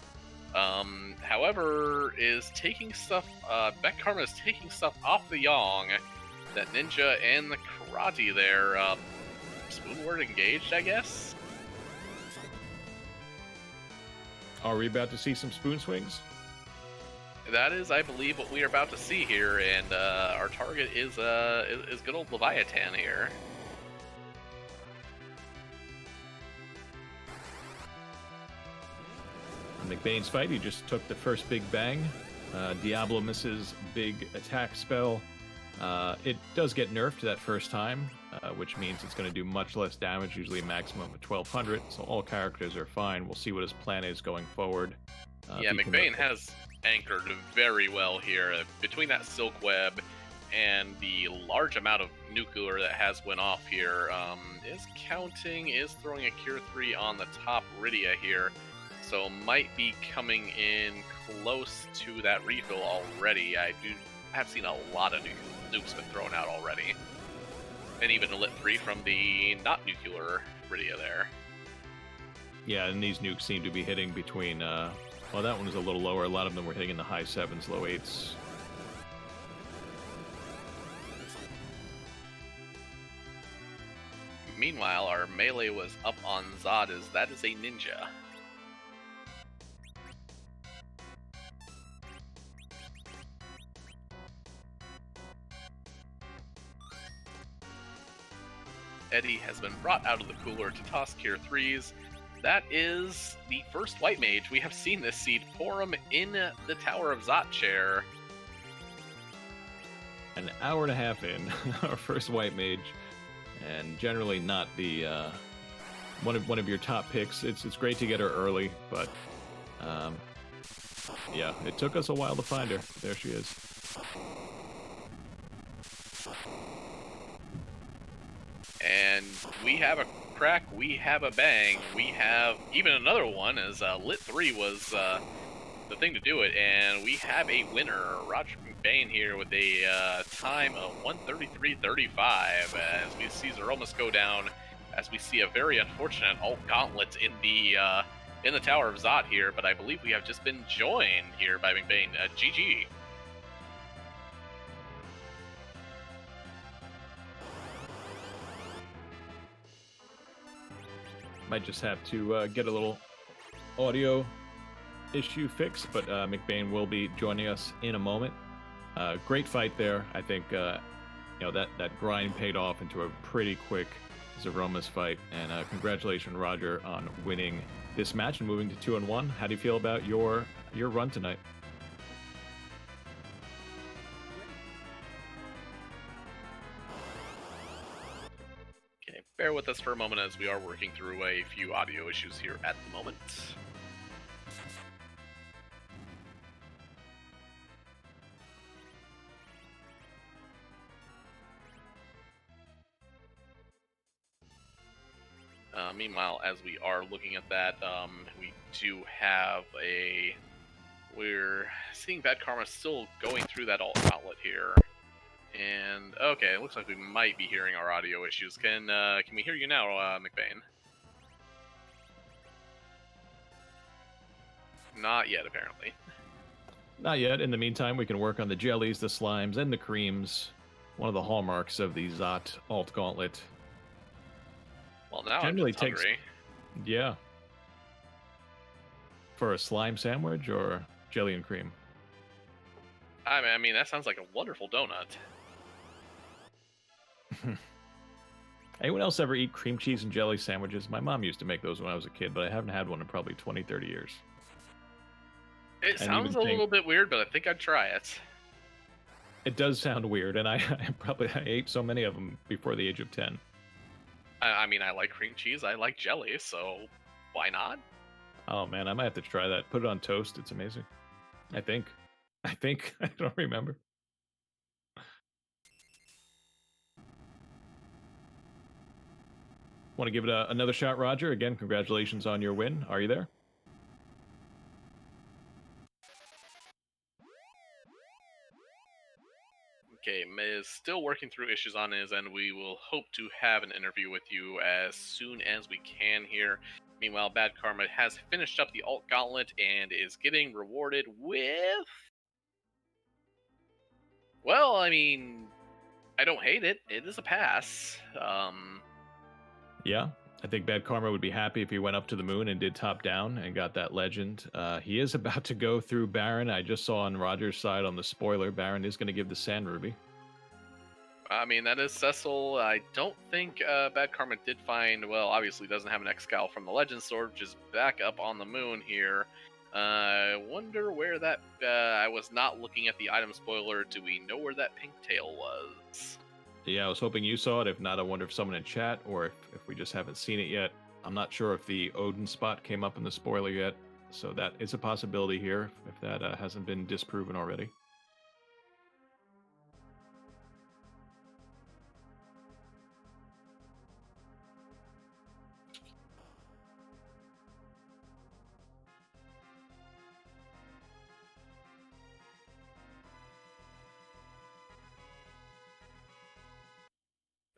However, is taking stuff. BadKarma is taking stuff off the Yong. That Ninja and the Karate there. Spoonward engaged, I guess. Are we about to see some spoon swings? That is, I believe, what we are about to see here, and our target is good old Leviathan here. In McBain's fight, he just took the first big bang. Diablo misses big attack spell. It does get nerfed that first time, which means it's going to do much less damage, usually a maximum of 1200, so all characters are fine. We'll see what his plan is going forward. Yeah, McBain has anchored very well here. Between that silk web and the large amount of nuclear that has went off here, is throwing a Cure 3 on the top Rydia here, so might be coming in close to that refill already. I have seen a lot of nukes been thrown out already, and even a lit 3 from the not nuclear Rydia there. Yeah, and these nukes seem to be hitting between Well, that one was a little lower. A lot of them were hitting in the high 7s, low 8s. Meanwhile, our melee was up on Zod as that is a ninja. Eddie has been brought out of the cooler to toss Cure 3s. That is the first White Mage we have seen this seed pour him in the Tower of Zot chair. An hour and a half in, our first White Mage, and generally not the one of your top picks. It's great to get her early, but yeah, it took us a while to find her. There she is. And we have a crack, we have a bang, we have even another one, as Lit 3 was the thing to do it, and we have a winner, Roger McBain here with a time of 1:33.35, as we see Zeromus go down, as we see a very unfortunate alt gauntlet in the Tower of Zot here, but I believe we have just been joined here by McBain. GG. Might just have to get a little audio issue fixed, but McBain will be joining us in a moment. Great fight there. I think that grind paid off into a pretty quick Zeromus fight, and congratulations, Roger, on winning this match and moving to 2-1. How do you feel about your run tonight? Bear with us for a moment as we are working through a few audio issues here at the moment. Meanwhile, as we are looking at that, we do have we're seeing BadKarma still going through that alt outlet here. And okay, it looks like we might be hearing our audio issues. Can we hear you now, McBain? Not yet, apparently. Not yet. In the meantime, we can work on the jellies, the slimes, and the creams. One of the hallmarks of the Zot alt gauntlet. Well, now Generally I'm just hungry. Yeah. For a slime sandwich or jelly and cream? I mean, that sounds like a wonderful donut. Anyone else ever eat cream cheese and jelly sandwiches? My mom used to make those when I was a kid, but I haven't had one in probably 20, 30 years. It sounds a little bit weird, but I think I'd try it. It does sound weird, and I ate so many of them before the age of 10. I mean, I like cream cheese, I like jelly, so why not? Oh man, I might have to try that. Put it on toast, it's amazing. I think. I don't remember. Want to give it another shot, Roger? Again, congratulations on your win. Are you there? Okay, Miz still working through issues on his end. We will hope to have an interview with you as soon as we can here. Meanwhile, BadKarma has finished up the alt gauntlet and is getting rewarded with... Well, I mean, I don't hate it. It is a pass. Yeah, I think BadKarma would be happy if he went up to the moon and did top down and got that legend. He is about to go through Baron. I just saw on Roger's side on the spoiler, Baron is going to give the Sand Ruby. I mean, that is Cecil. I don't think BadKarma did find... Well, obviously doesn't have an X-Cal from the Legend Sword, which is back up on the moon here. I wonder where that... I was not looking at the item spoiler. Do we know where that pink tail was? Yeah, I was hoping you saw it. If not, I wonder if someone in chat or if we just haven't seen it yet. I'm not sure if the Odin spot came up in the spoiler yet, so that is a possibility here, if that hasn't been disproven already.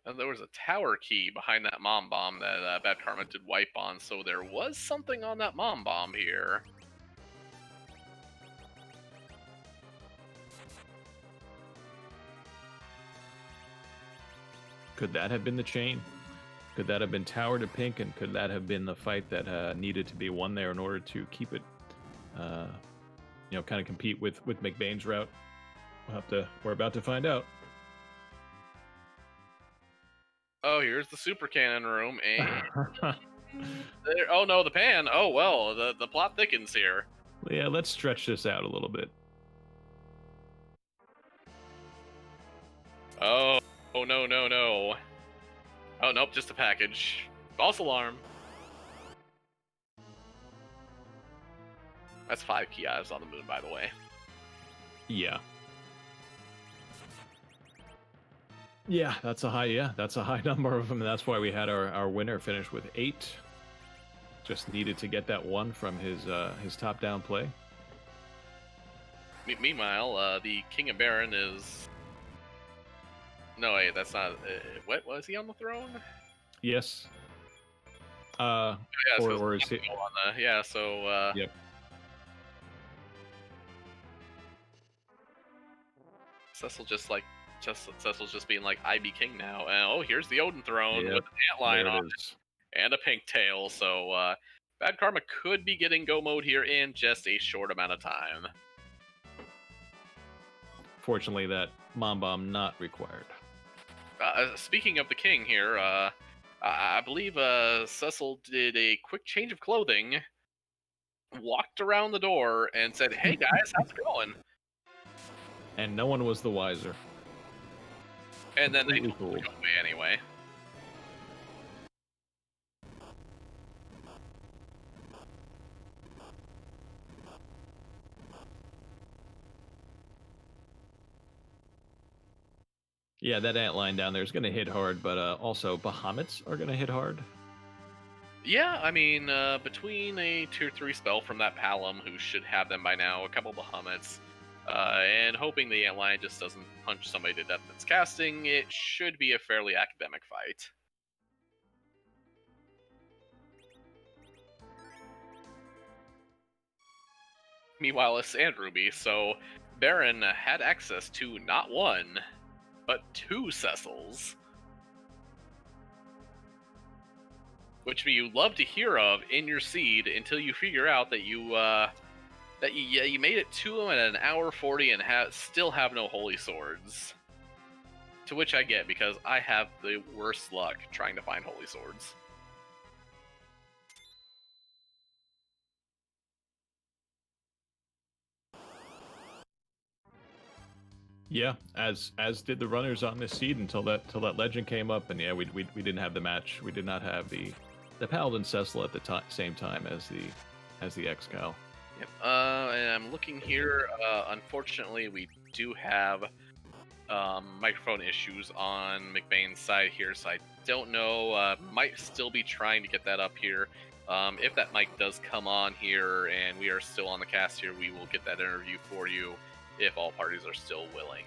And there was a tower key behind that mom bomb that BadKarma did wipe on, so there was something on that mom bomb here. Could that have been the chain? Could that have been tower to pink, and could that have been the fight that needed to be won there in order to keep it, kind of compete with McBain's route? We're about to find out. Oh, here's the super cannon room, and oh no, the pan. Oh well, the plot thickens here. Yeah, let's stretch this out a little bit. Oh no. Oh nope, just a package. False alarm. That's 5 key items on the moon, by the way. Yeah. Yeah, that's a high number of them, and that's why we had our winner finish with 8. Just needed to get that one from his top-down play. Meanwhile, the King of Baron is... No, wait, that's not... what? Was he on the throne? Yes. Yeah, or is it... Yeah, so... Yep. Cecil's just being like, I be king now. And, oh, here's the Odin throne with an antlion on it and a pink tail. So BadKarma could be getting go mode here in just a short amount of time. Fortunately, that mom bomb not required. Speaking of the king here, I believe Cecil did a quick change of clothing, walked around the door, and said, "Hey guys, how's it going?" And no one was the wiser. And then they took away anyway. Yeah, that antline down there is going to hit hard, but also Bahamut's are going to hit hard. Yeah, I mean, between a tier 3 spell from that Palom, who should have them by now, a couple Bahamut's, and hoping the antlion just doesn't punch somebody to death that's casting, it should be a fairly academic fight. Meanwhile, it's and Ruby, so Baron had access to not one, but 2 Cecils. Which you love to hear of in your seed until you figure out that you made it to them at an hour 40 and still have no holy swords. To which I get, because I have the worst luck trying to find holy swords. Yeah, as did the runners on this seed until that legend came up, and yeah, we didn't have the match. We did not have the Paladin Cecil at the same time as the X-Cal. Yep. And I'm looking here. Unfortunately, we do have microphone issues on McBain's side here, so I don't know. Might still be trying to get that up here. If that mic does come on here and we are still on the cast here, we will get that interview for you if all parties are still willing.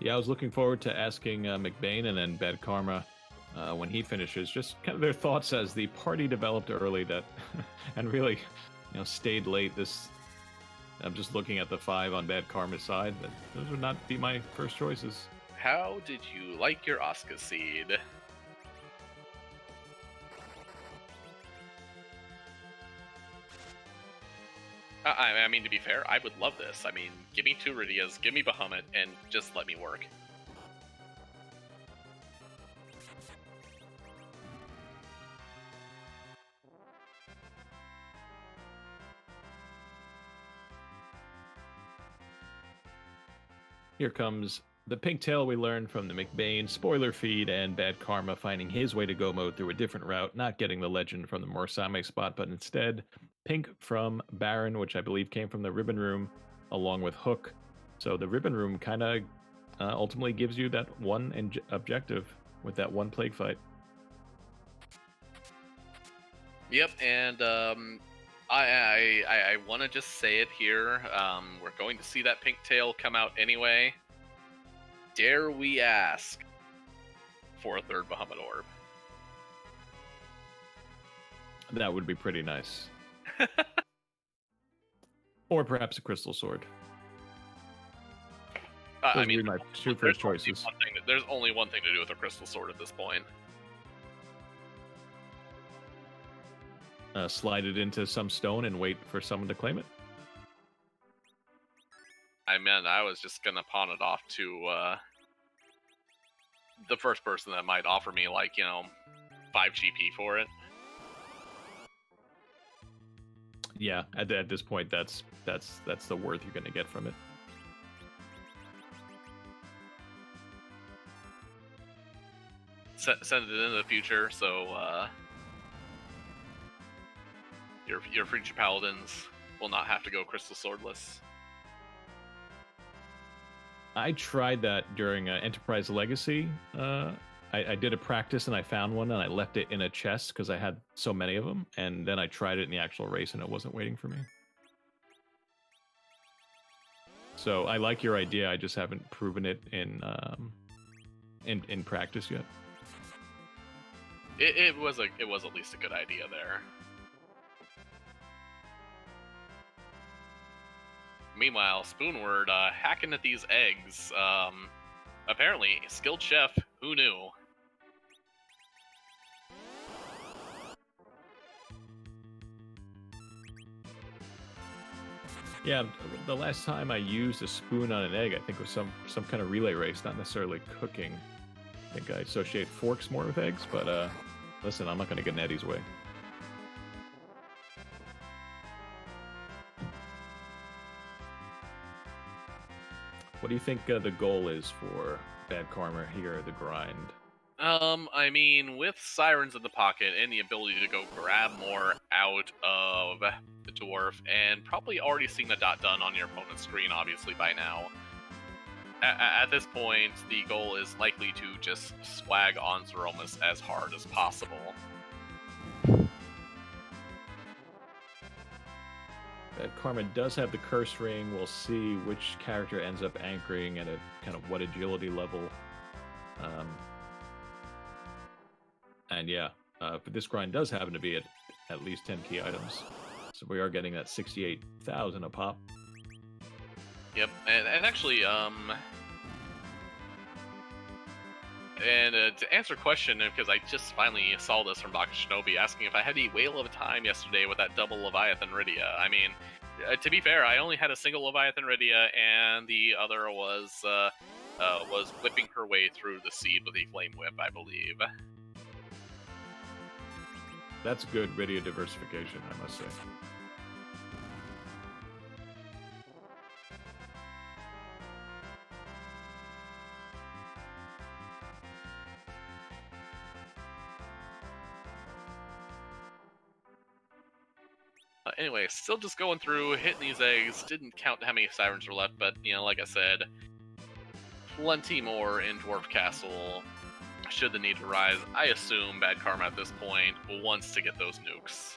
Yeah, I was looking forward to asking McBain and then BadKarma when he finishes, just kind of their thoughts as the party developed early that and really, stayed late. I'm just looking at the 5 on BadKarma's side. Those would not be my first choices. How did you like your Oscar seed? I mean, to be fair, I would love this. I mean, give me 2 Rydias, give me Bahamut, and just let me work. Here comes the pink tail we learned from the McBain spoiler feed, and BadKarma finding his way to go mode through a different route, not getting the legend from the Morsame spot, but instead pink from Baron, which I believe came from the Ribbon Room, along with Hook. So the Ribbon Room kind of ultimately gives you that one objective with that one plague fight. Yep, and I want to just say it here. We're going to see that pink tail come out anyway. Dare we ask for a 3rd Bahamut Orb? That would be pretty nice. Or perhaps a Crystal Sword. I Those mean, would be my two first choices. There's only one thing to do with a crystal sword at this point. Slide it into some stone and wait for someone to claim it. I mean, I was just gonna pawn it off to the first person that might offer me, like, 5 GP for it. Yeah, at this point, that's the worth you're gonna get from it. Send it into the future, so your future paladins will not have to go crystal swordless. I tried that during Enterprise Legacy. I did a practice and I found one and I left it in a chest because I had so many of them. And then I tried it in the actual race and it wasn't waiting for me. So I like your idea. I just haven't proven it in practice yet. It was at least a good idea there. Meanwhile, Spoonward hacking at these eggs. Apparently, skilled chef. Who knew? Yeah, the last time I used a spoon on an egg, I think was some kind of relay race, not necessarily cooking. I think I associate forks more with eggs, but listen, I'm not going to get in Eddie's way. What do you think the goal is for BadKarma here, the grind? I mean, with sirens in the pocket and the ability to go grab more out of the dwarf, and probably already seeing the dot done on your opponent's screen, obviously, by now. At this point, the goal is likely to just swag on Zeromus as hard as possible. BadKarma does have the curse ring. We'll see which character ends up anchoring and at kind of what agility level. And yeah, but this grind does happen to be at least 10 key items. So we are getting that 68,000 a pop. Yep, and actually, to answer a question, because I just finally saw this from Baka Shinobi asking if I had any whale of a time yesterday with that double Leviathan Rydia. I mean, to be fair, I only had a single Leviathan Rydia, and the other was whipping her way through the seed with a flame whip, I believe. That's good Rydia diversification, I must say. Anyway, still just going through, hitting these eggs. Didn't count how many sirens were left, but, like I said, plenty more in Dwarf Castle should the need arise. I assume BadKarma at this point wants to get those nukes.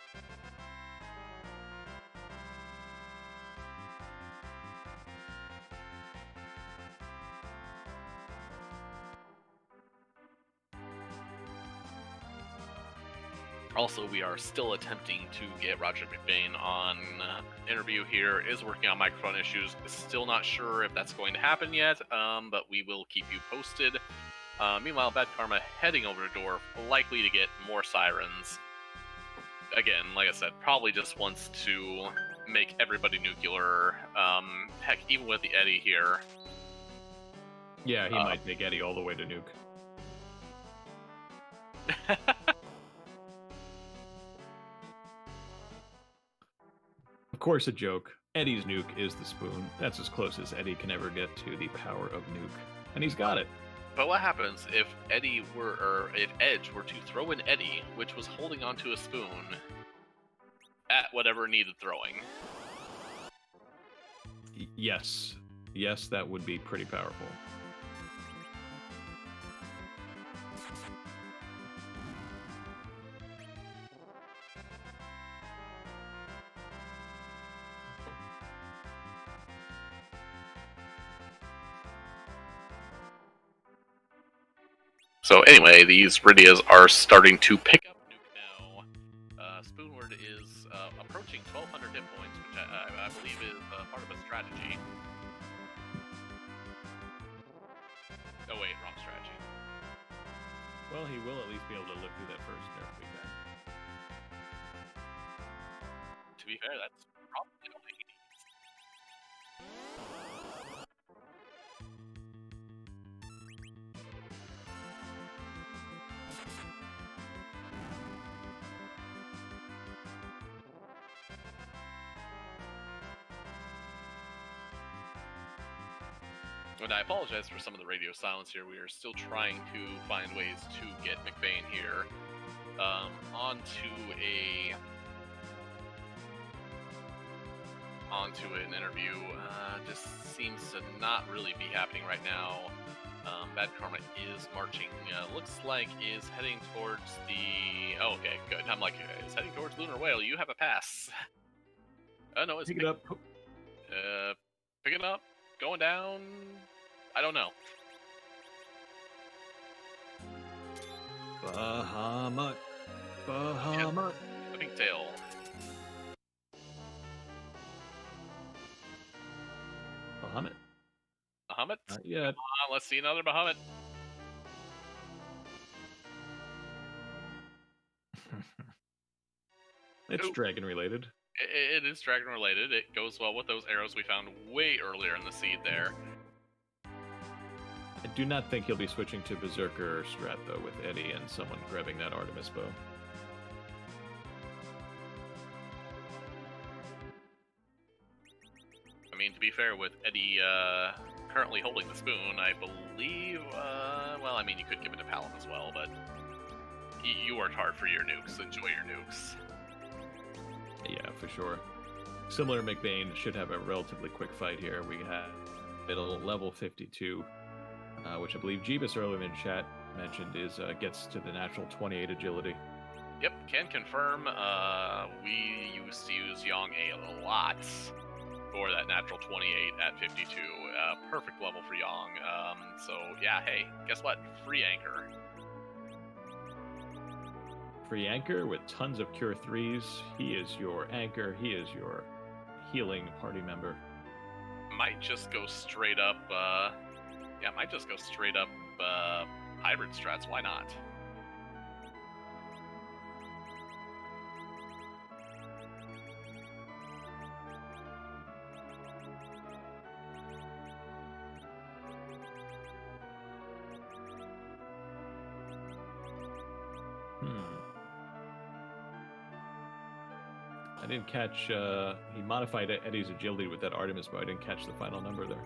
Also, we are still attempting to get Roger McBain on interview here. Is working on microphone issues. Still not sure if that's going to happen yet, but we will keep you posted. Meanwhile, BadKarma heading over to Dwarf, likely to get more sirens. Again, like I said, probably just wants to make everybody nuclear. Heck, even with the Eddie here. Yeah, he might take Eddie all the way to nuke. Of course, a joke. Eddie's nuke is the spoon. That's as close as Eddie can ever get to the power of nuke. And he's got it. But what happens if Edge were to throw an Eddie, which was holding onto a spoon, at whatever needed throwing? Yes. Yes, that would be pretty powerful. So anyway, these Rydias are starting to pick up nuke now. Spoonward is approaching 1,200 hit points, which I believe is part of a strategy. Well, he will at least be able to look through that first nerf we got. To be fair, that's probably all he needs. And I apologize for some of the radio silence here. We are still trying to find ways to get McBain here onto an interview. Just seems to not really be happening right now. BadKarma is marching. Looks like is heading towards the. Oh, okay, good. I'm like, is heading towards Lunar Whale. You have a pass. Oh no, it's pick it up. Picking up, going down. I don't know. Bahamut. I think tail. Bahamut? Yeah. Let's see another Bahamut. It's dragon related. It is dragon related. It goes well with those arrows we found way earlier in the seed there. I do not think he'll be switching to Berserker or Strat, though, with Eddie and someone grabbing that Artemis bow. I mean, to be fair, with Eddie currently holding the spoon, I believe, well, I mean, you could give it to Palom as well, but you worked hard for your nukes. Enjoy your nukes. Yeah, for sure. Similar to McBain, should have a relatively quick fight here. We have middle level 52, which I believe Jeebus earlier in chat mentioned is gets to the natural 28 agility. Yep, can confirm. We used to use Yang a lot for that natural 28 at 52. Perfect level for Yang. So yeah, hey, guess what? Free anchor. Free anchor with tons of cure 3s. He is your anchor. He is your healing party member. Might just go straight up. Might just go straight up hybrid strats. Why not? I didn't catch, he modified Eddie's agility with that Artemis, but I didn't catch the final number there.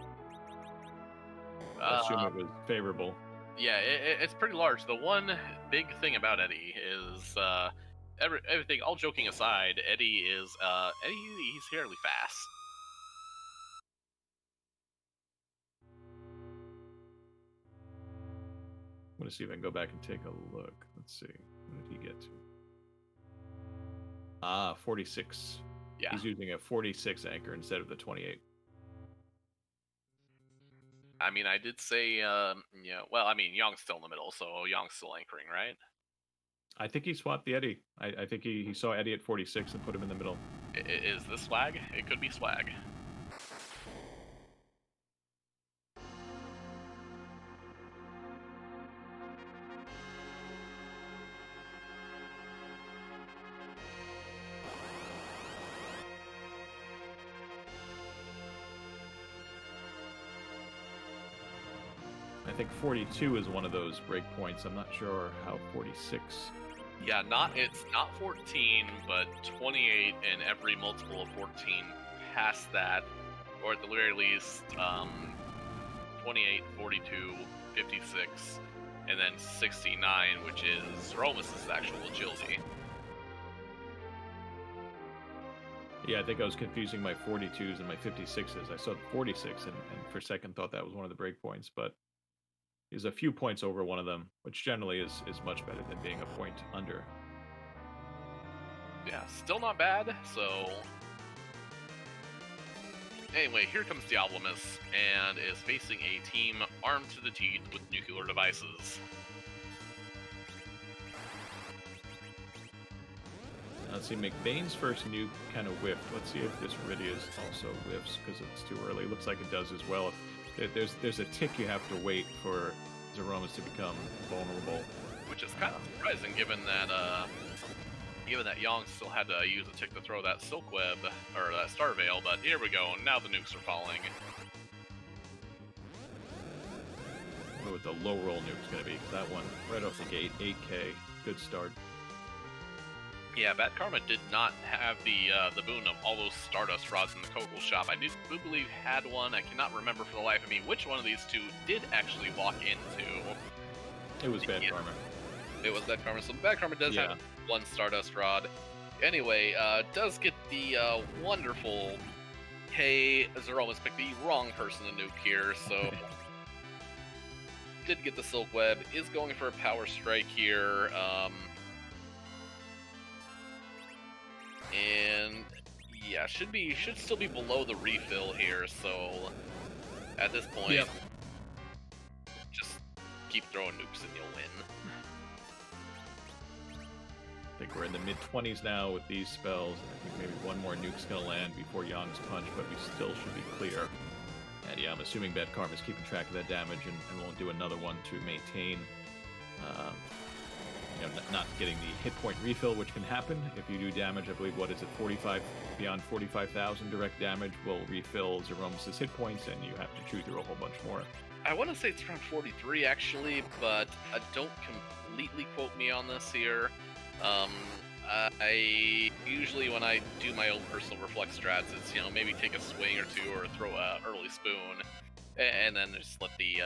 I assume it was favorable. Yeah, it's pretty large. The one big thing about Eddie is, everything, all joking aside, Eddie is, he's fairly fast. I'm going to see if I can go back and take a look. Let's see. What did he get to? 46. Yeah. He's using a 46 anchor instead of the 28. I mean, I did say, well, I mean, Yang's still in the middle, so Yang's still anchoring, right? I think he swapped the Eddie. I think he saw Eddie at 46 and put him in the middle. Is this swag? It could be swag. I think 42 is one of those breakpoints. I'm not sure how 46. Yeah, it's not 14, but 28 and every multiple of 14 past that, or at the very least, 28, 42, 56, and then 69, which is Romus's actual agility. Yeah, I think I was confusing my 42s and my 56s. I saw 46 and for a second thought that was one of the breakpoints, but he's a few points over one of them, which generally is much better than being a point under. Yeah, still not bad, so... Anyway, here comes Diablomus, and is facing a team armed to the teeth with nuclear devices. Let's see, McBain's first nuke kind of whiffed. Let's see if this Iridia's also whiffs, because it's too early. Looks like it does as well. There's a tick you have to wait for Zeromus to become vulnerable. which is kind of surprising given that Yang still had to use a tick to throw that Silk Web, or that Star Veil, but here we go, now the nukes are falling. I wonder what the low roll nuke's going to be, because that one, right off the gate, 8k, good start. Yeah, BadKarma did not have the boon of all those Stardust rods in the Kogel shop. I do believe had one. I cannot remember for the life of me which one of these two did actually walk into. It was BadKarma. It was BadKarma. So BadKarma does have one Stardust rod. Anyway, does get the wonderful. Hey, Zero almost picked the wrong person to nuke here, so did get the Silk Web. Is going for a Power Strike here. And yeah, should still be below the refill here, so at this point, just keep throwing nukes and you'll win. I think we're in the mid-20s now with these spells. I think maybe one more nuke's gonna land before Yang's punch, but we still should be clear. And yeah, I'm assuming BadKarma's keeping track of that damage and won't do another one to maintain not getting the hit point refill, which can happen if you do damage. I believe, what is it, 45, beyond 45,000 direct damage will refill Zeromus's hit points, and you have to chew through a whole bunch more. I want to say it's around 43 actually, but don't completely quote me on this here. I usually, when I do my own personal reflex strats, it's maybe take a swing or two or throw a early spoon, and then just let the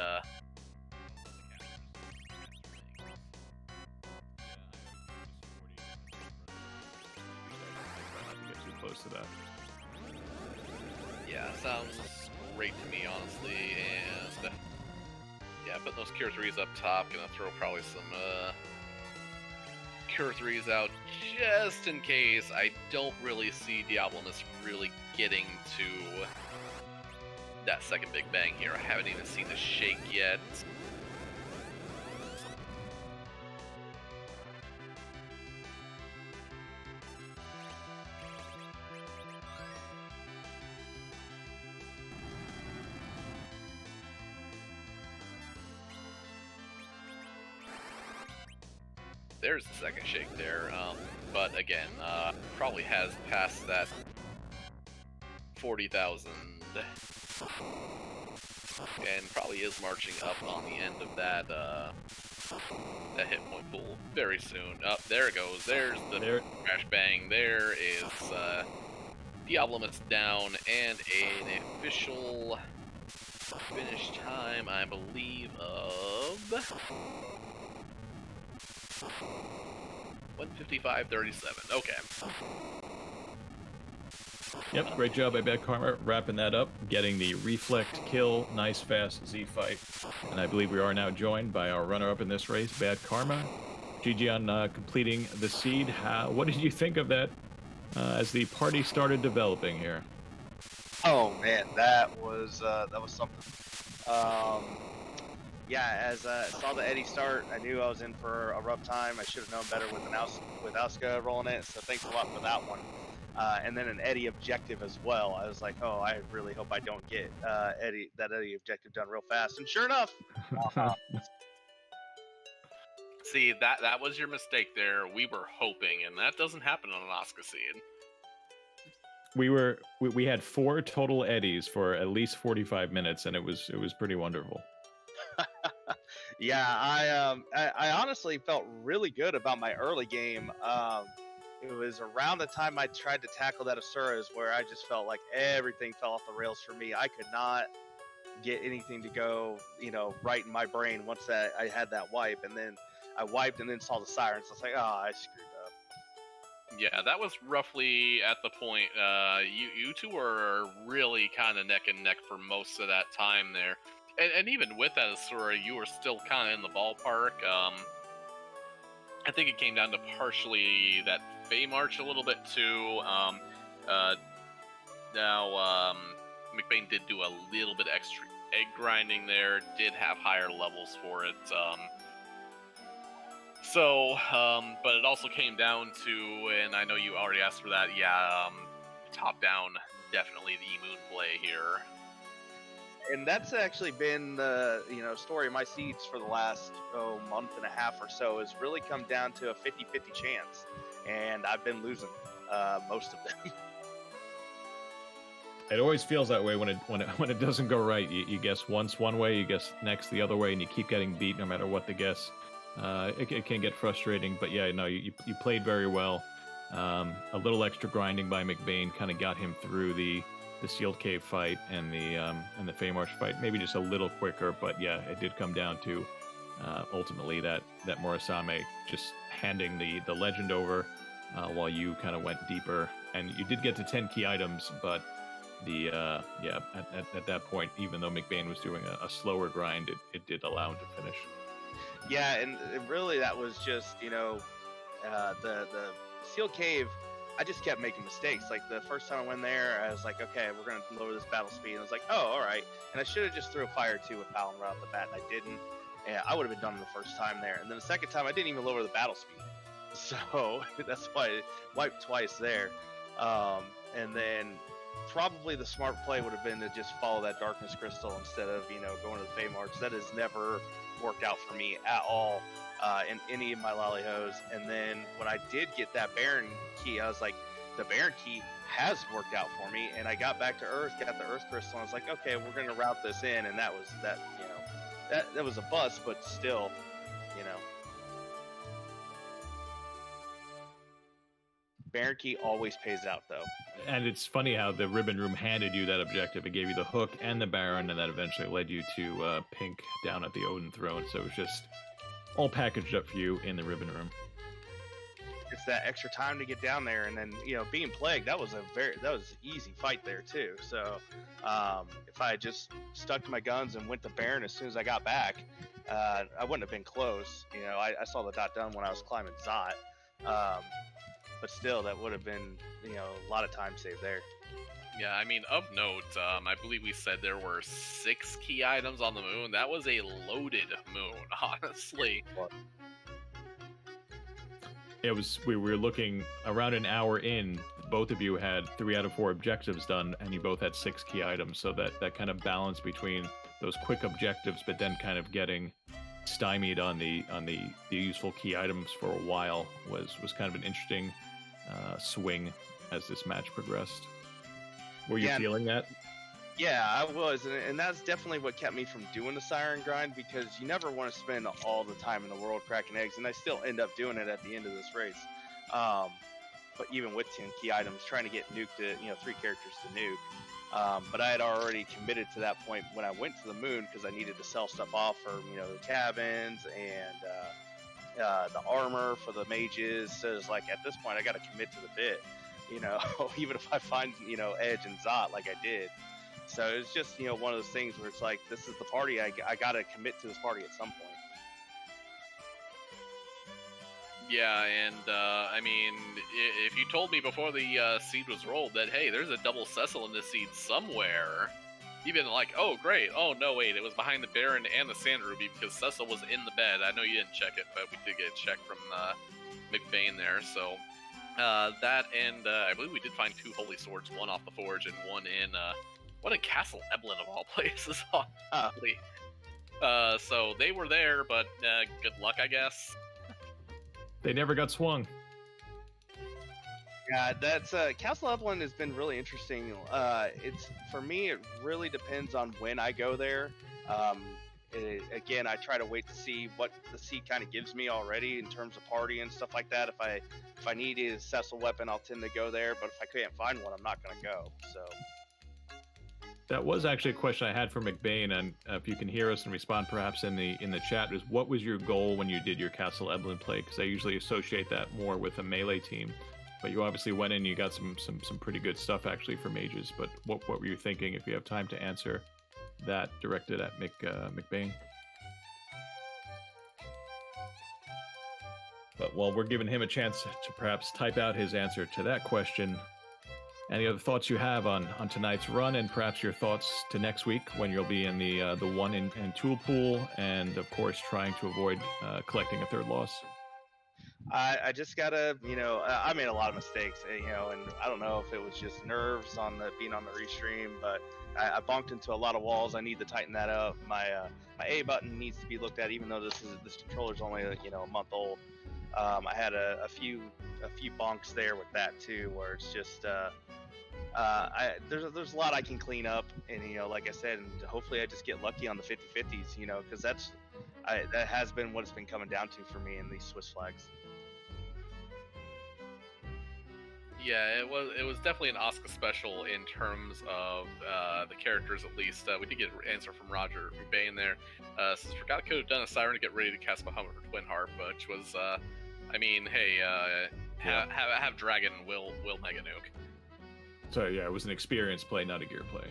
close to that. Yeah, sounds great to me, honestly, and yeah, putting those Cure 3s up top, gonna throw probably some Cure 3s out just in case. I don't really see Diablomus really getting to that second Big Bang here. I haven't even seen the shake yet. There's the second shake there, but again, probably has passed that 40,000, and probably is marching up on the end of that that hit point pool very soon. There it goes. There's the crash bang. There is Diablomus down, and an official finish time, I believe, of 1:55:37. Okay. Yep, great job by BadKarma wrapping that up, getting the reflect kill, nice fast Z fight. And I believe we are now joined by our runner-up in this race, BadKarma. GG on completing the seed. What did you think of that as the party started developing here? Oh man, that was something. Yeah, as I saw the Eddie start, I knew I was in for a rough time. I should have known better with Auska rolling it, so thanks a lot for that one. And then an Eddie objective as well. I was like, oh, I really hope I don't get that Eddie objective done real fast. And sure enough. See, that was your mistake there. We were hoping, and that doesn't happen on an Auska seed. We had 4 total Eddies for at least 45 minutes, and it was pretty wonderful. Yeah, I honestly felt really good about my early game. It was around the time I tried to tackle that Asura's where I just felt like everything fell off the rails for me. I could not get anything to go, right in my brain once that I had that wipe, and then I wiped and then saw the sirens. I was like, I screwed up. Yeah, that was roughly at the point. You two were really kind of neck and neck for most of that time there. And even with that Asura, you were still kind of in the ballpark. I think it came down to partially that Fey March a little bit too. Now, McBain did do a little bit extra egg grinding there, did have higher levels for it. But it also came down to, and I know you already asked for that, top down, definitely the E-Moon play here. and that's actually been the story of my seeds for the last month and a half or so. Has really come down to a 50-50 chance, and I've been losing most of them. It always feels that way when it doesn't go right. You guess once one way, you guess next the other way, and you keep getting beat no matter what the guess. It can get frustrating, but yeah, no, you played very well. A little extra grinding by McBain kind of got him through the sealed cave fight and the Feymarch fight, maybe just a little quicker, but yeah, it did come down to ultimately that Murasame just handing the legend over while you kind of went deeper, and you did get to 10 key items, but at that point, even though McBain was doing a slower grind, it did allow him to finish. Yeah, and really that was just the sealed cave. I just kept making mistakes. Like the first time I went there, I was like, okay, we're gonna lower this battle speed. And I was like, oh, all right. And I should have just threw a fire 2 with Palin right off the bat, and I didn't. And I would have been done the first time there. And then the second time, I didn't even lower the battle speed. So that's why I wiped twice there. And then probably the smart play would have been to just follow that darkness crystal instead of going to the Feymarch. That has never worked out for me at all in any of my Lali-Hos. And then when I did get that Baron key, I was like, the Baron key has worked out for me. And I got back to Earth, got the Earth crystal, and I was like, okay, we're going to route this in. And that was that was a bust, but still, Baron key always pays out though. And it's funny how the Ribbon Room handed you that objective. It gave you the hook and the Baron, and that eventually led you to Pink down at the Odin throne. So it was just all packaged up for you in the Ribbon Room. It's that extra time to get down there, and then being plagued, that was an easy fight there too. So if I had just stuck to my guns and went to Baron as soon as I got back, I wouldn't have been close. I saw the dot done when I was climbing Zot. But still, that would have been, a lot of time saved there. Yeah, I mean, of note, I believe we said there were 6 key items on the moon. That was a loaded moon, honestly. We were looking around an hour in. Both of you had 3 out of 4 objectives done, and you both had 6 key items. So that kind of balance between those quick objectives, but then kind of getting stymied on the useful key items for a while was kind of an interesting swing as this match progressed. Were you feeling that? Yeah, I was, and that's definitely what kept me from doing the Siren grind, because you never want to spend all the time in the world cracking eggs, and I still end up doing it at the end of this race. But even with 10 key items, trying to get nuked to 3 characters to nuke. But I had already committed to that point when I went to the moon, because I needed to sell stuff off for the cabins and the armor for the mages. So it's like, at this point, I got to commit to the bit, even if I find Edge and Zot like I did. So it's just one of those things where it's like, this is the party. I got to commit to this party at some point. Yeah, and I mean, if you told me before the seed was rolled that, hey, there's a double Cecil in this seed somewhere, you'd been like, oh, great. Oh, no, wait, it was behind the Baron and the Sand Ruby, because Cecil was in the bed. I know you didn't check it, but we did get a check from McBain there. So that, and I believe we did find 2 Holy Swords, one off the Forge and one in Castle Eblin of all places, honestly. So they were there, but good luck, I guess. They never got swung. Yeah, that's Castle Eblin has been really interesting. It's, for me, it really depends on when I go there. Again, I try to wait to see what the seed kind of gives me already in terms of party and stuff like that. If I need a Cecil weapon, I'll tend to go there. But if I can't find one, I'm not going to go. So that was actually a question I had for McBain, and if you can hear us and respond perhaps in the chat, is what was your goal when you did your Castle Eblin play? Because I usually associate that more with a melee team, but you obviously went in, you got some pretty good stuff actually for mages. But what were you thinking, if you have time to answer that, directed at McBain? But while we're giving him a chance to perhaps type out his answer to that question, any other thoughts you have on tonight's run, and perhaps your thoughts to next week when you'll be in the 1 and tool pool, and of course trying to avoid collecting a 3rd loss? I just gotta, I made a lot of mistakes, and I don't know if it was just nerves on being on the restream, but I bonked into a lot of walls. I need to tighten that up. My A button needs to be looked at, even though this controller's only a month old. I had a few bonks there with that too, where it's just there's a lot I can clean up, and like I said, and hopefully I just get lucky on the 50/50s, because that has been what it's been coming down to for me in these Swiss flags. Yeah, it was definitely an Oscar special in terms of the characters, at least. We did get an answer from Roger McBain there. Says, forgot I could have done a Siren to get ready to cast Bahamut or Twin Harp, which was, hey, have Dragon will Mega Nuke. So yeah, it was an experience play, not a gear play.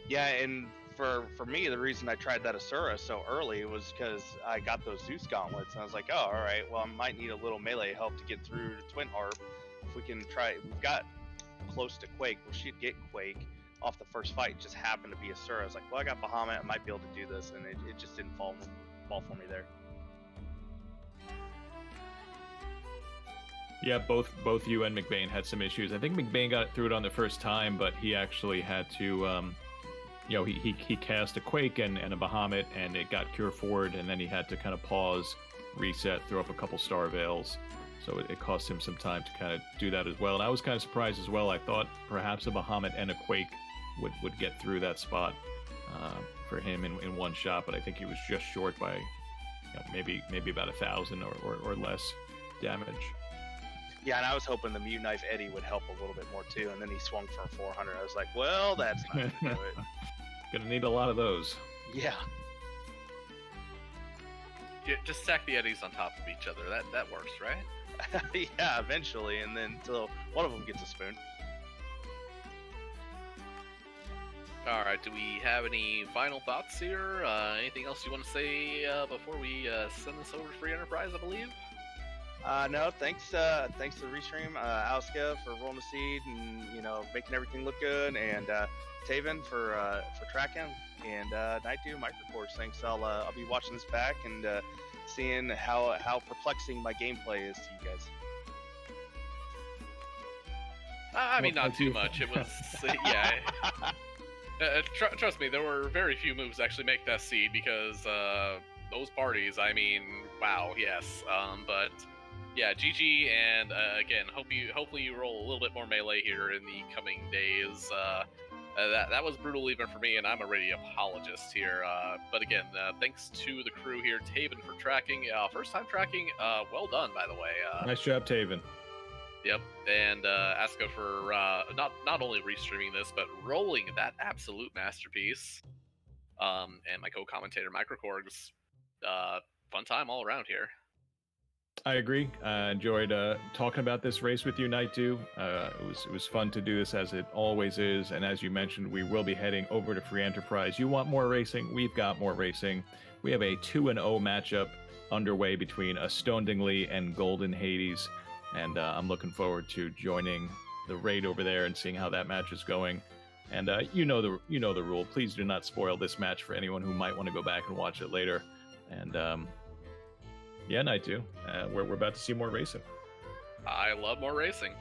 Yeah, and for me, the reason I tried that Asura so early was because I got those Zeus gauntlets, and I was like, oh, all right, well, I might need a little melee help to get through to Twin Harp. If we can try, we've got close to Quake. We should get Quake off the first fight. It just happened to be Asura. I was like, well, I got Bahamut, I might be able to do this, and it just didn't fall for me there. Yeah, both you and McBain had some issues. I think McBain got through it on the first time, but he actually had to, he cast a Quake and a Bahamut, and it got Cure Forward, and then he had to kind of pause, reset, throw up a couple Star Veils. So it cost him some time to kind of do that as well. And I was kind of surprised as well. I thought perhaps a Bahamut and a Quake would get through that spot for him in one shot, but I think he was just short by maybe about 1,000 or less damage. Yeah, and I was hoping the Mute Knife Eddie would help a little bit more too, and then he swung for 400. I was like, well, that's not gonna do it. Gonna need a lot of those. Yeah. Just stack the Eddies on top of each other. That works, right? Yeah, eventually, and then until one of them gets a spoon. All right, do we have any final thoughts here? Anything else you want to say before we send this over to Free Enterprise, I believe? No, thanks to the restream, Alska for rolling the seed and making everything look good, and Taven for tracking, and Nightdew Microcourse. Thanks. I'll be watching this back and seeing how perplexing my gameplay is to you guys. I mean, not too much. It was yeah. Trust me, there were very few moves to actually make that seed because those parties. I mean, wow, yes. But. Yeah, GG, and again, hopefully you roll a little bit more melee here in the coming days. That was brutal even for me, and I'm a ready apologist here. But again, thanks to the crew here, Taven for tracking. First time tracking, well done, by the way. Nice job, Taven. Yep, and Aska for not only restreaming this, but rolling that absolute masterpiece. And my co-commentator, Microcorgs. Fun time all around here. I agree. I enjoyed talking about this race with you, Nightdew. It was fun to do this, as it always is. And as you mentioned, we will be heading over to Free Enterprise. You want more racing? We've got more racing. We have a 2-0 matchup underway between Astoningly and Golden Hades, and I'm looking forward to joining the raid over there and seeing how that match is going. And you know the rule. Please do not spoil this match for anyone who might want to go back and watch it later. And yeah, Nightdew, we're about to see more racing. I love more racing.